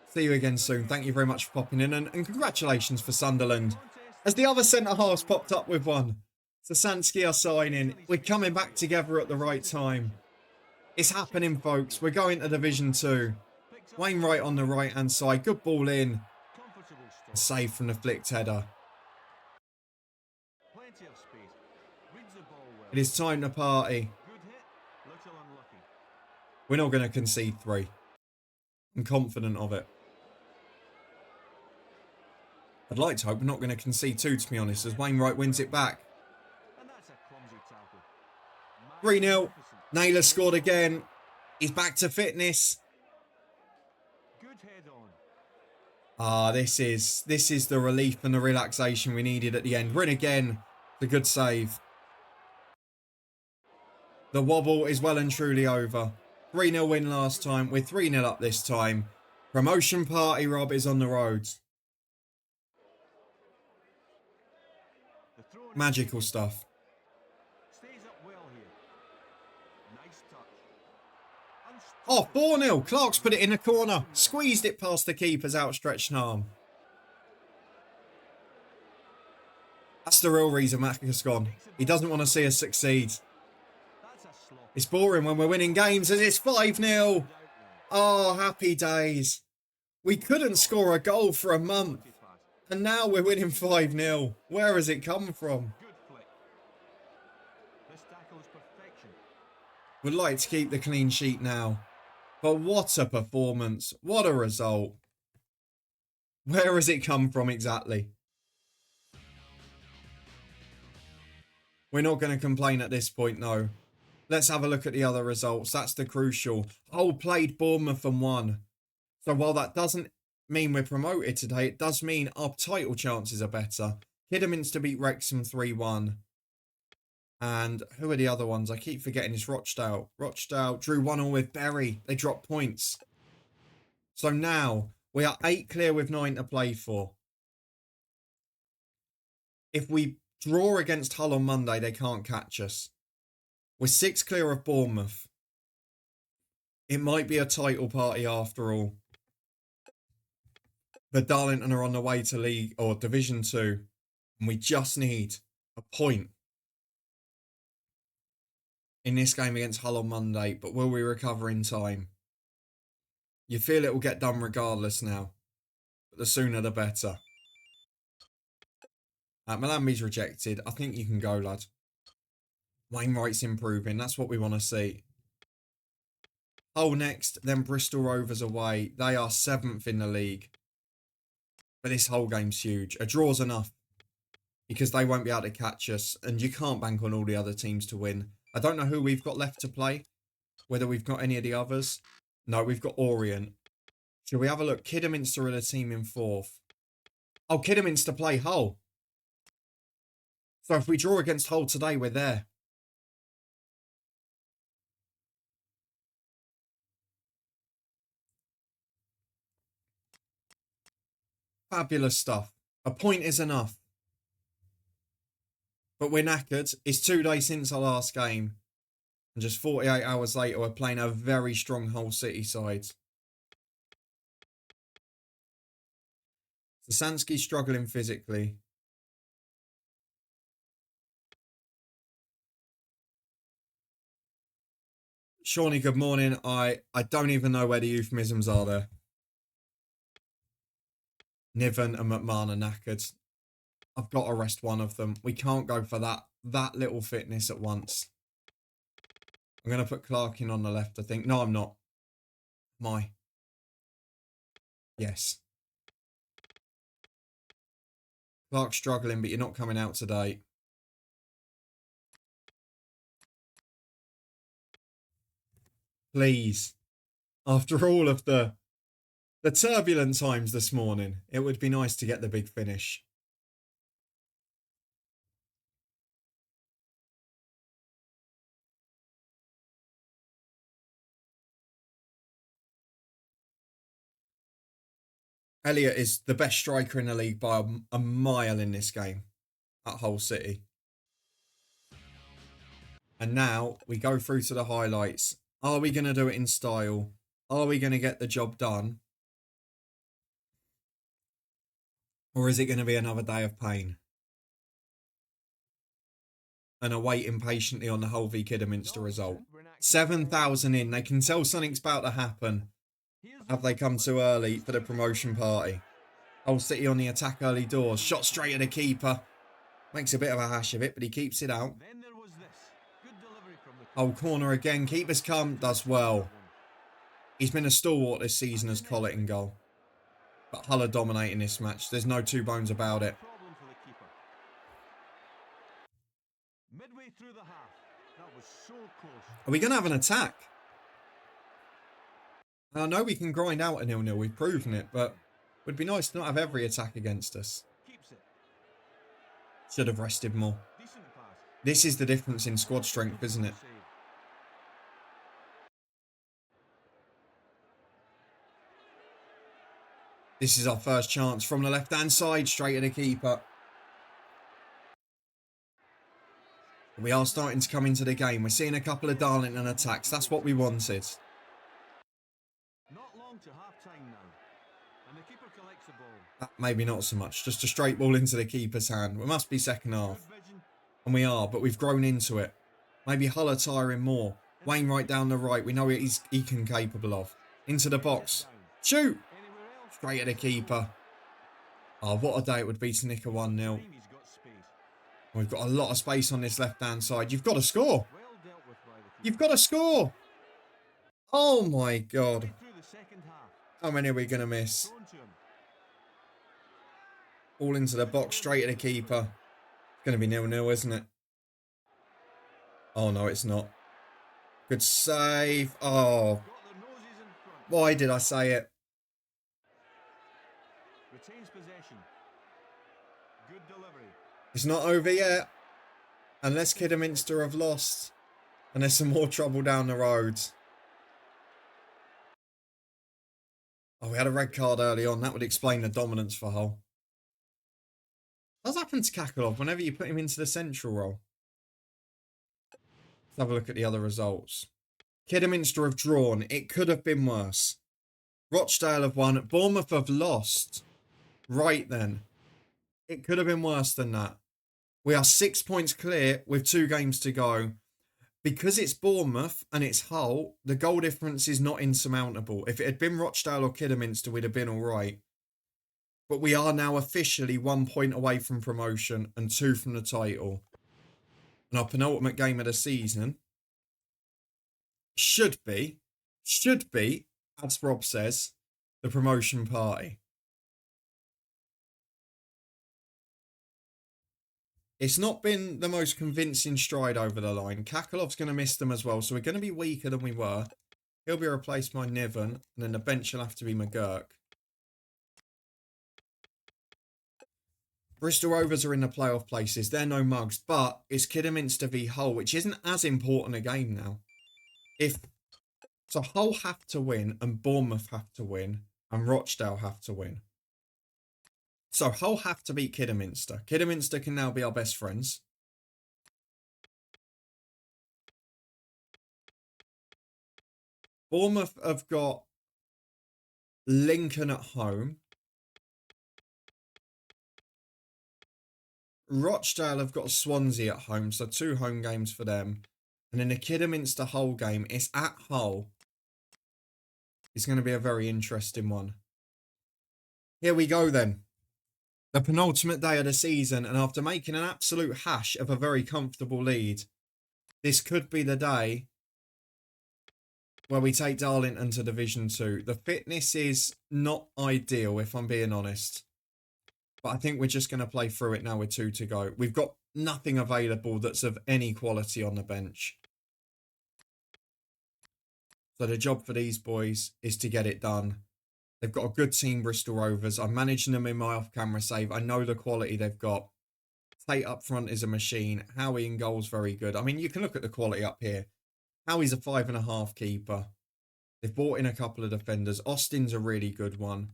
See you again soon. Thank you very much for popping in. And congratulations for Sunderland. As the other centre-halves popped up with one. Sasansky are signing. We're coming back together at the right time. It's happening, folks. We're going to Division 2. Wainwright on the right-hand side. Good ball in. A save from the flicked header. It is time to party. We're not going to concede 3. I'm confident of it. I'd like to hope we're not going to concede 2, to be honest, as Wainwright wins it back. 3-0. Naylor scored again. He's back to fitness. This is the relief and the relaxation we needed at the end. We're in again. The good save. The wobble is well and truly over. 3-0 win last time. We're 3-0 up this time. Promotion party, Rob, is on the roads. Magical stuff. Oh, 4-0. Clark's put it in the corner. Squeezed it past the keeper's outstretched arm. That's the real reason Macca's gone. He doesn't want to see us succeed. It's boring when we're winning games as it's 5-0. Oh, happy days. We couldn't score a goal for a month. And now we're winning 5-0. Where has it come from? Would like to keep the clean sheet now. But what a performance. What a result. Where has it come from exactly? We're not going to complain at this point, no. Let's have a look at the other results. That's the crucial. Hull played Bournemouth and won. So while that doesn't mean we're promoted today, it does mean our title chances are better. Kidderminster beat Wrexham 3-1. And who are the other ones? I keep forgetting. It's Rochdale. Rochdale drew 1-1 with Bury. They dropped points. So now we are 8 clear with 9 to play for. If we draw against Hull on Monday, they can't catch us. We're 6 clear of Bournemouth. It might be a title party after all. But Darlington are on the way to League or Division 2. And we just need a point in this game against Hull on Monday. But will we recover in time? You feel it will get done regardless now. But the sooner the better. Malambi's rejected. I think you can go, lad. Wainwright's improving. That's what we want to see. Hull next, then Bristol Rovers away. They are 7th in the league. But this whole game's huge. A draw's enough. Because they won't be able to catch us. And you can't bank on all the other teams to win. I don't know who we've got left to play. Whether we've got any of the others. No, we've got Orient. Shall we have a look? Kidderminster are the team in 4th. Oh, Kidderminster play Hull. So if we draw against Hull today, we're there. Fabulous stuff. A point is enough. But we're knackered. It's 2 days since our last game. And just 48 hours later, we're playing a very strong Hull City side. Sasansky's struggling physically. Shawnee, good morning. I don't even know where the euphemisms are there. Niven and McMahon are knackered. I've got to rest one of them. We can't go for that little fitness at once. I'm going to put Clark in on the left, I think. No, I'm not. Yes. Clark's struggling, but you're not coming out today. Please. After all of the turbulent times this morning, it would be nice to get the big finish. Elliott is the best striker in the league by a mile in this game at Hull City. And now we go through to the highlights. Are we going to do it in style? Are we going to get the job done? Or is it going to be another day of pain? And await impatiently on the Hull v Kidderminster result. 7,000 in. They can tell something's about to happen. Have they come too early for the promotion party? Hull City on the attack early doors. Shot straight at the keeper. Makes a bit of a hash of it, but he keeps it out. Hull corner again. Keeper's come. Does well. He's been a stalwart this season as Collett in goal. But Hull are dominating this match. There's no two bones about it. Are we going to have an attack? I know we can grind out a 0-0. We've proven it, but it would be nice to not have every attack against us. Should have rested more. This is the difference in squad strength, isn't it? This is our first chance from the left-hand side, straight at the keeper. We are starting to come into the game. We're seeing a couple of Darlington attacks. That's what we wanted. Maybe not so much. Just a straight ball into the keeper's hand. We must be second half. And we are, but we've grown into it. Maybe Hull tiring more. Wainwright down the right. We know what he can capable of. Into the box. Shoot! Straight at the keeper. Oh, what a day it would be to nick a 1-0. We've got a lot of space on this left-hand side. You've got to score. You've got to score. Oh, my God. How many are we going to miss? All into the box, straight at the keeper. It's going to be 0-0, isn't it? Oh, no, it's not. Good save. Oh. Why did I say it? Retains possession. Good delivery. It's not over yet. Unless Kidderminster have lost. And there's some more trouble down the road. Oh, we had a red card early on. That would explain the dominance for Hull. What's happened to Kakalov whenever you put him into the central role? Let's have a look at the other results. Kidderminster have drawn. It could have been worse. Rochdale have won. Bournemouth have lost. Right then. It could have been worse than that. We are 6 points clear with 2 games to go. Because it's Bournemouth and it's Hull, the goal difference is not insurmountable. If it had been Rochdale or Kidderminster, we'd have been all right. But we are now officially 1 point away from promotion and 2 from the title. And our penultimate game of the season should be, as Rob says, the promotion party. It's not been the most convincing stride over the line. Kakalov's going to miss them as well, so we're going to be weaker than we were. He'll be replaced by Niven, and then the bench will have to be McGurk. Bristol Rovers are in the playoff places. They're no mugs, but it's Kidderminster v Hull, which isn't as important a game now. So Hull have to win, and Bournemouth have to win, and Rochdale have to win. So Hull have to beat Kidderminster. Kidderminster can now be our best friends. Bournemouth have got Lincoln at home. Rochdale have got Swansea at home, so 2 home games for them. And then the Kidderminster Hull game, it's at Hull. It's going to be a very interesting one. Here we go then. The penultimate day of the season, and after making an absolute hash of a very comfortable lead, this could be the day where we take Darlington to Division 2. The fitness is not ideal, if I'm being honest. But I think we're just going to play through it now with 2 to go. We've got nothing available that's of any quality on the bench. So the job for these boys is to get it done. They've got a good team, Bristol Rovers. I'm managing them in my off-camera save. I know the quality they've got. Tate up front is a machine. Howie in goal's very good. I mean, you can look at the quality up here. Howie's a 5.5 keeper. They've brought in a couple of defenders. Austin's a really good one.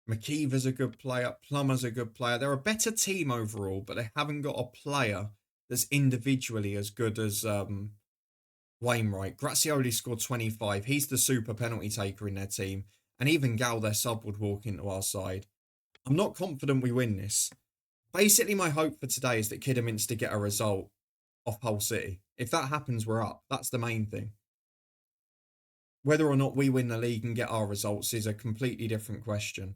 McKeever's a good player. Plummer's a good player. They're a better team overall, but they haven't got a player that's individually as good as Wainwright. Grazioli scored 25. He's the super penalty taker in their team. And even Gal, their sub, would walk into our side. I'm not confident we win this. Basically, my hope for today is that Kidderminster get a result off Hull City. If that happens, we're up. That's the main thing. Whether or not we win the league and get our results is a completely different question.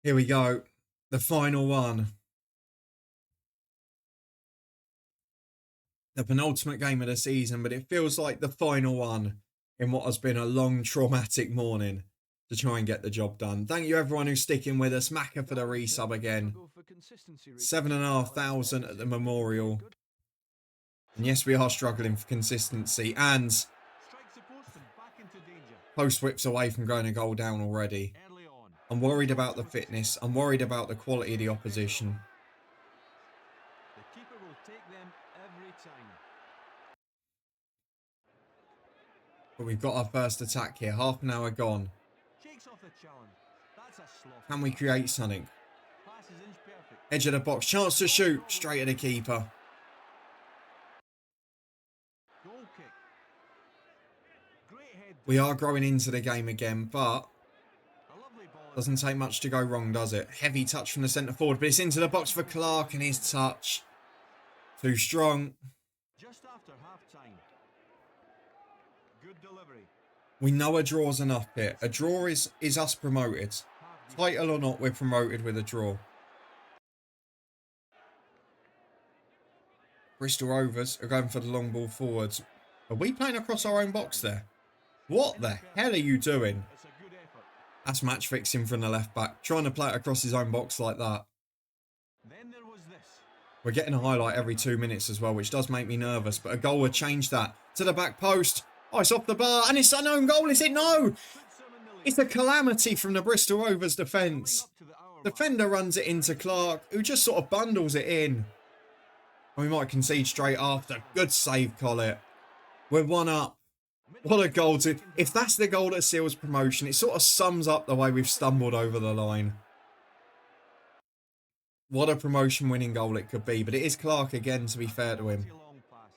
Here we go. The final one. The penultimate game of the season, but it feels like the final one in what has been a long, traumatic morning to try and get the job done. Thank you everyone who's sticking with us. Macca for the resub again. 7,500 at the Memorial. And yes, we are struggling for consistency. And post whips away from going a goal down already. I'm worried about the fitness. I'm worried about the quality of the opposition. The keeper will take them every time. But we've got our first attack here. Half an hour gone. Shakes off the challenge. That's a sloth. Can we create something? Edge of the box, chance to shoot, straight at the keeper. Goal kick. Great head. We are growing into the game again, but A lovely ball. doesn't take much to go wrong, does it? Heavy touch from the centre forward, but it's into the box for Clark and his touch. Too strong. Just after half time. Good delivery. We know a draw's enough here. A draw is us promoted. Title or not, we're promoted with a draw. Bristol Rovers are going for the long ball forwards. Are we playing across our own box there? What the hell are you doing? It's a good effort. That's match fixing from the left back. Trying to play it across his own box like that. Then there was this. We're getting a highlight every 2 minutes as well, which does make me nervous. But a goal would change that. To the back post. Oh, it's off the bar. And it's an own goal, is it? No! Puts them in the lead. It's a calamity from the Bristol Rovers Coming defence. up to the hour mark. Defender runs it into Clark, who just sort of bundles it in. And we might concede straight after. Good save, Collett. We're 1 up. What a goal to... If that's the goal that seals promotion, it sort of sums up the way we've stumbled over the line. What a promotion-winning goal it could be. But it is Clark again, to be fair to him. Long pass.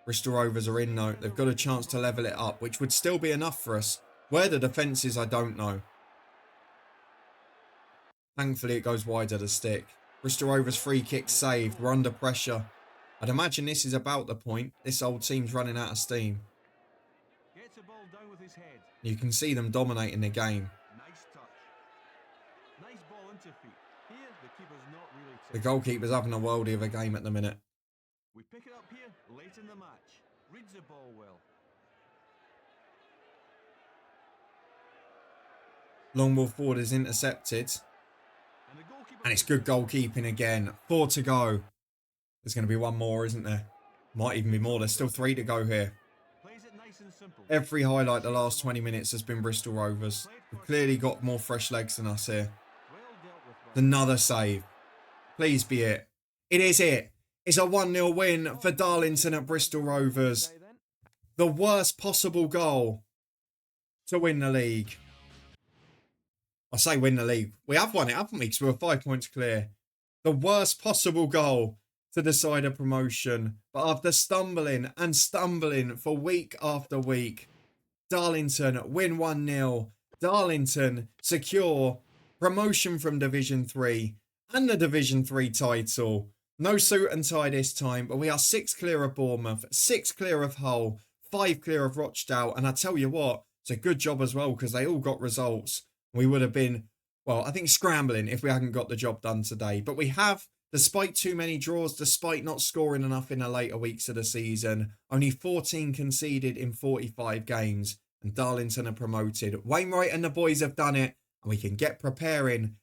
Bristol Rovers are in, though. They've got a chance to level it up, which would still be enough for us. Where the defence is, I don't know. Thankfully, it goes wide of the stick. Bristol Rovers free kick saved. We're under pressure. I'd imagine this is about the point. This old team's running out of steam. Gets the ball down with his head. You can see them dominating the game. Nice touch. Nice ball into feet. Here, the keeper's not really The tight. goalkeeper's having a worldie of a game at the minute. We pick it up here late in the match. Reads the ball well. Long ball forward is intercepted. And the goalkeeper... And it's good goalkeeping again. 4 to go. There's going to be one more, isn't there? Might even be more. There's still 3 to go here. Plays it nice and simple. Every highlight the last 20 minutes has been Bristol Rovers. We've clearly got more fresh legs than us here. Well dealt with by... Another save. Please be it. It is it. It's a 1-0 win for Darlington at Bristol Rovers. Then. The worst possible goal to win the league. I say win the league. We have won it, haven't we? Because we were 5 points clear. The worst possible goal to decide a promotion. But after stumbling and stumbling for week after week, Darlington win 1-0. Darlington secure promotion from Division 3 and the Division 3 title. No suit and tie this time, but we are 6 clear of Bournemouth, 6 clear of Hull, 5 clear of Rochdale. And I tell you what, it's a good job as well because they all got results. We would have been, well, I think scrambling if we hadn't got the job done today. But we have, despite too many draws, despite not scoring enough in the later weeks of the season, only 14 conceded in 45 games. And Darlington are promoted. Wainwright and the boys have done it. And we can get preparing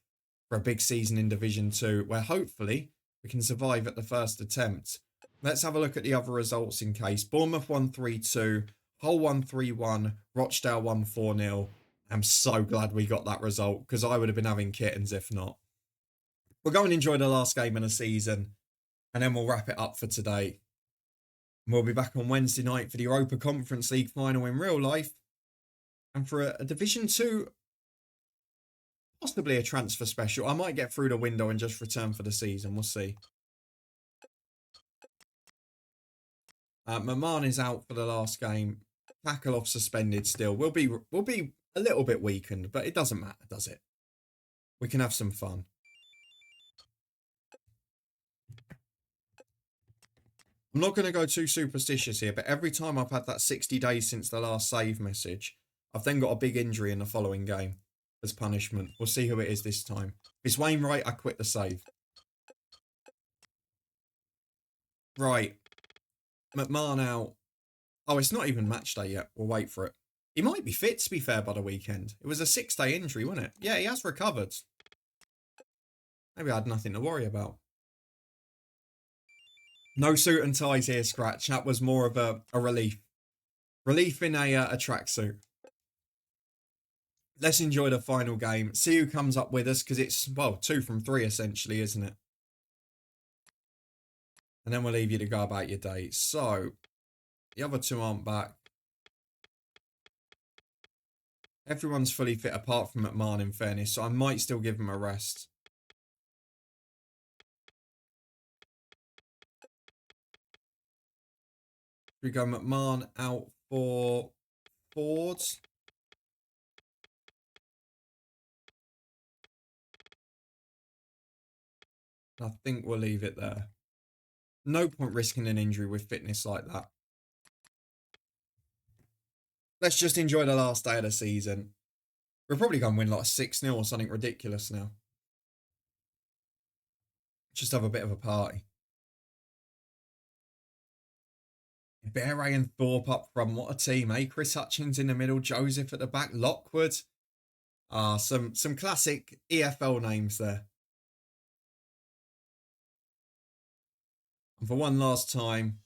for a big season in Division 2, where hopefully we can survive at the first attempt. Let's have a look at the other results in case. Bournemouth won 3-2, Hull won 3-1, Rochdale won 4-0. I'm so glad we got that result because I would have been having kittens if not. We'll go and enjoy the last game of the season and then we'll wrap it up for today. We'll be back on Wednesday night for the Europa Conference League final in real life and for a Division 2, possibly a transfer special. I might get through the window and just return for the season. We'll see. Maman is out for the last game. Tackle off suspended still. We'll be a little bit weakened, but it doesn't matter, does it? We can have some fun. I'm not going to go too superstitious here, but every time I've had that 60 days since the last save message, I've then got a big injury in the following game as punishment. We'll see who it is this time. If it's Wainwright, I quit the save. Right. McMahon out. Oh, it's not even match day yet. We'll wait for it. He might be fit, to be fair, by the weekend. It was a 6-day injury, wasn't it? Yeah, he has recovered. Maybe I had nothing to worry about. No suit and ties here, Scratch. That was more of a relief. Relief in a tracksuit. Let's enjoy the final game. See who comes up with us, because it's, well, 2 from 3, essentially, isn't it? And then we'll leave you to go about your day. So, the other 2 aren't back. Everyone's fully fit apart from McMahon, in fairness, so I might still give him a rest. We go McMahon out for Ford. I think we'll leave it there. No point risking an injury with fitness like that. Let's just enjoy the last day of the season. We're probably going to win like 6-0 or something ridiculous now. Just have a bit of a party. Beare and Thorpe up front. What a team, eh? Chris Hutchins in the middle. Joseph at the back. Lockwood. Some classic EFL names there. And for one last time,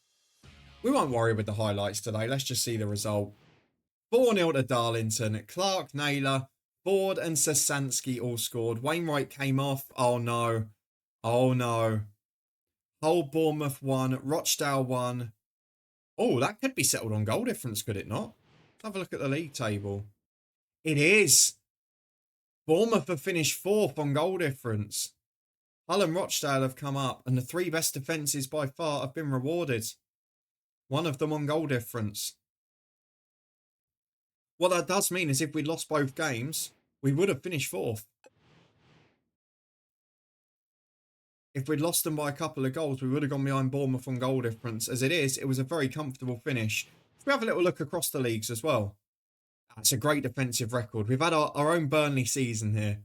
we won't worry with the highlights today. Let's just see the result. 4-0 to Darlington. Clark, Naylor, Ford and Sasansky all scored. Wainwright came off. Oh no. Oh no. Hull Bournemouth 1. Rochdale 1. Oh, that could be settled on goal difference, could it not? Let's have a look at the league table. It is. Bournemouth have finished 4th on goal difference. Hull and Rochdale have come up, and the 3 best defences by far have been rewarded. One of them on goal difference. What that does mean is if we'd lost both games, we would have finished 4th. If we'd lost them by a couple of goals, we would have gone behind Bournemouth on goal difference. As it is, it was a very comfortable finish. If we have a little look across the leagues as well. That's a great defensive record. We've had our own Burnley season here.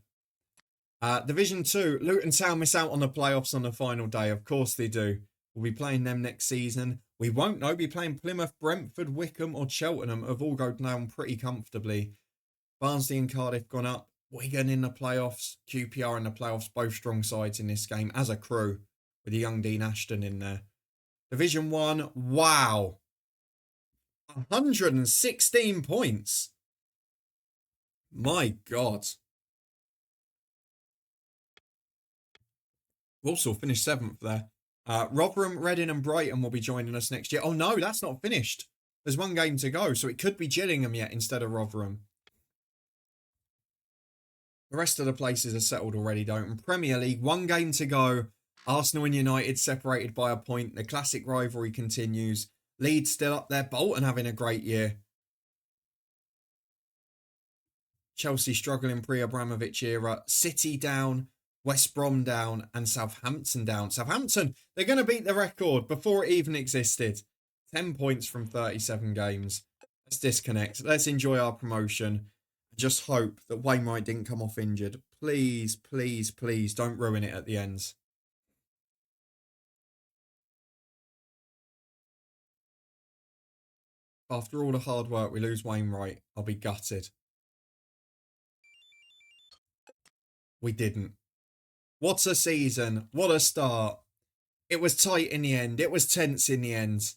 Division 2, Luton Town miss out on the playoffs on the final day. Of course they do. We'll be playing them next season. We won't, though, be playing Plymouth, Brentford, Wickham or Cheltenham have all gone down pretty comfortably. Barnsley and Cardiff gone up. Wigan in the playoffs, QPR in the playoffs, both strong sides in this game as a crew with the young Dean Ashton in there. Division 1, wow. 116 points. My God. Walsall finished 7th there. Rotherham, Reading and Brighton will be joining us next year. Oh no, that's not finished. There's one game to go, so it could be Gillingham yet instead of Rotherham. The rest of the places are settled already, don't. And Premier League, 1 game to go. Arsenal and United separated by a point. The classic rivalry continues. Leeds still up there. Bolton having a great year. Chelsea struggling pre-Abramovich era. City down. West Brom down. And Southampton down. Southampton, they're going to beat the record before it even existed. 10 points from 37 games. Let's disconnect. Let's enjoy our promotion. Just hope that Wainwright didn't come off injured. Please, please, please don't ruin it at the end. After all the hard work, we lose Wainwright. I'll be gutted. We didn't. What a season. What a start. It was tight in the end. It was tense in the end.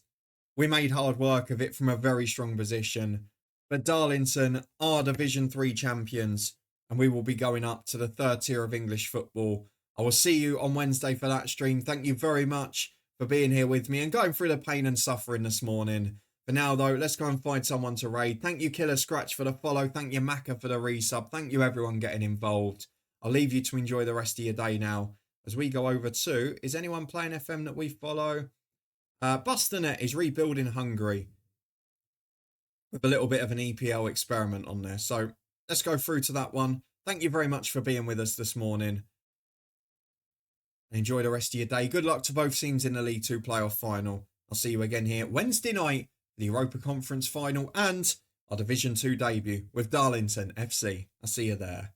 We made hard work of it from a very strong position. But Darlington are Division 3 champions, and we will be going up to the 3rd tier of English football. I will see you on Wednesday for that stream. Thank you very much for being here with me and going through the pain and suffering this morning. For now, though, let's go and find someone to raid. Thank you, Killer Scratch, for the follow. Thank you, Macca, for the resub. Thank you, everyone, getting involved. I'll leave you to enjoy the rest of your day now as we go over to, is anyone playing FM that we follow? Busternet is rebuilding Hungary with a little bit of an EPL experiment on there. So let's go through to that one. Thank you very much for being with us this morning. Enjoy the rest of your day. Good luck to both teams in the League 2 playoff final. I'll see you again here Wednesday night for the Europa Conference final and our Division 2 debut with Darlington FC. I'll see you there.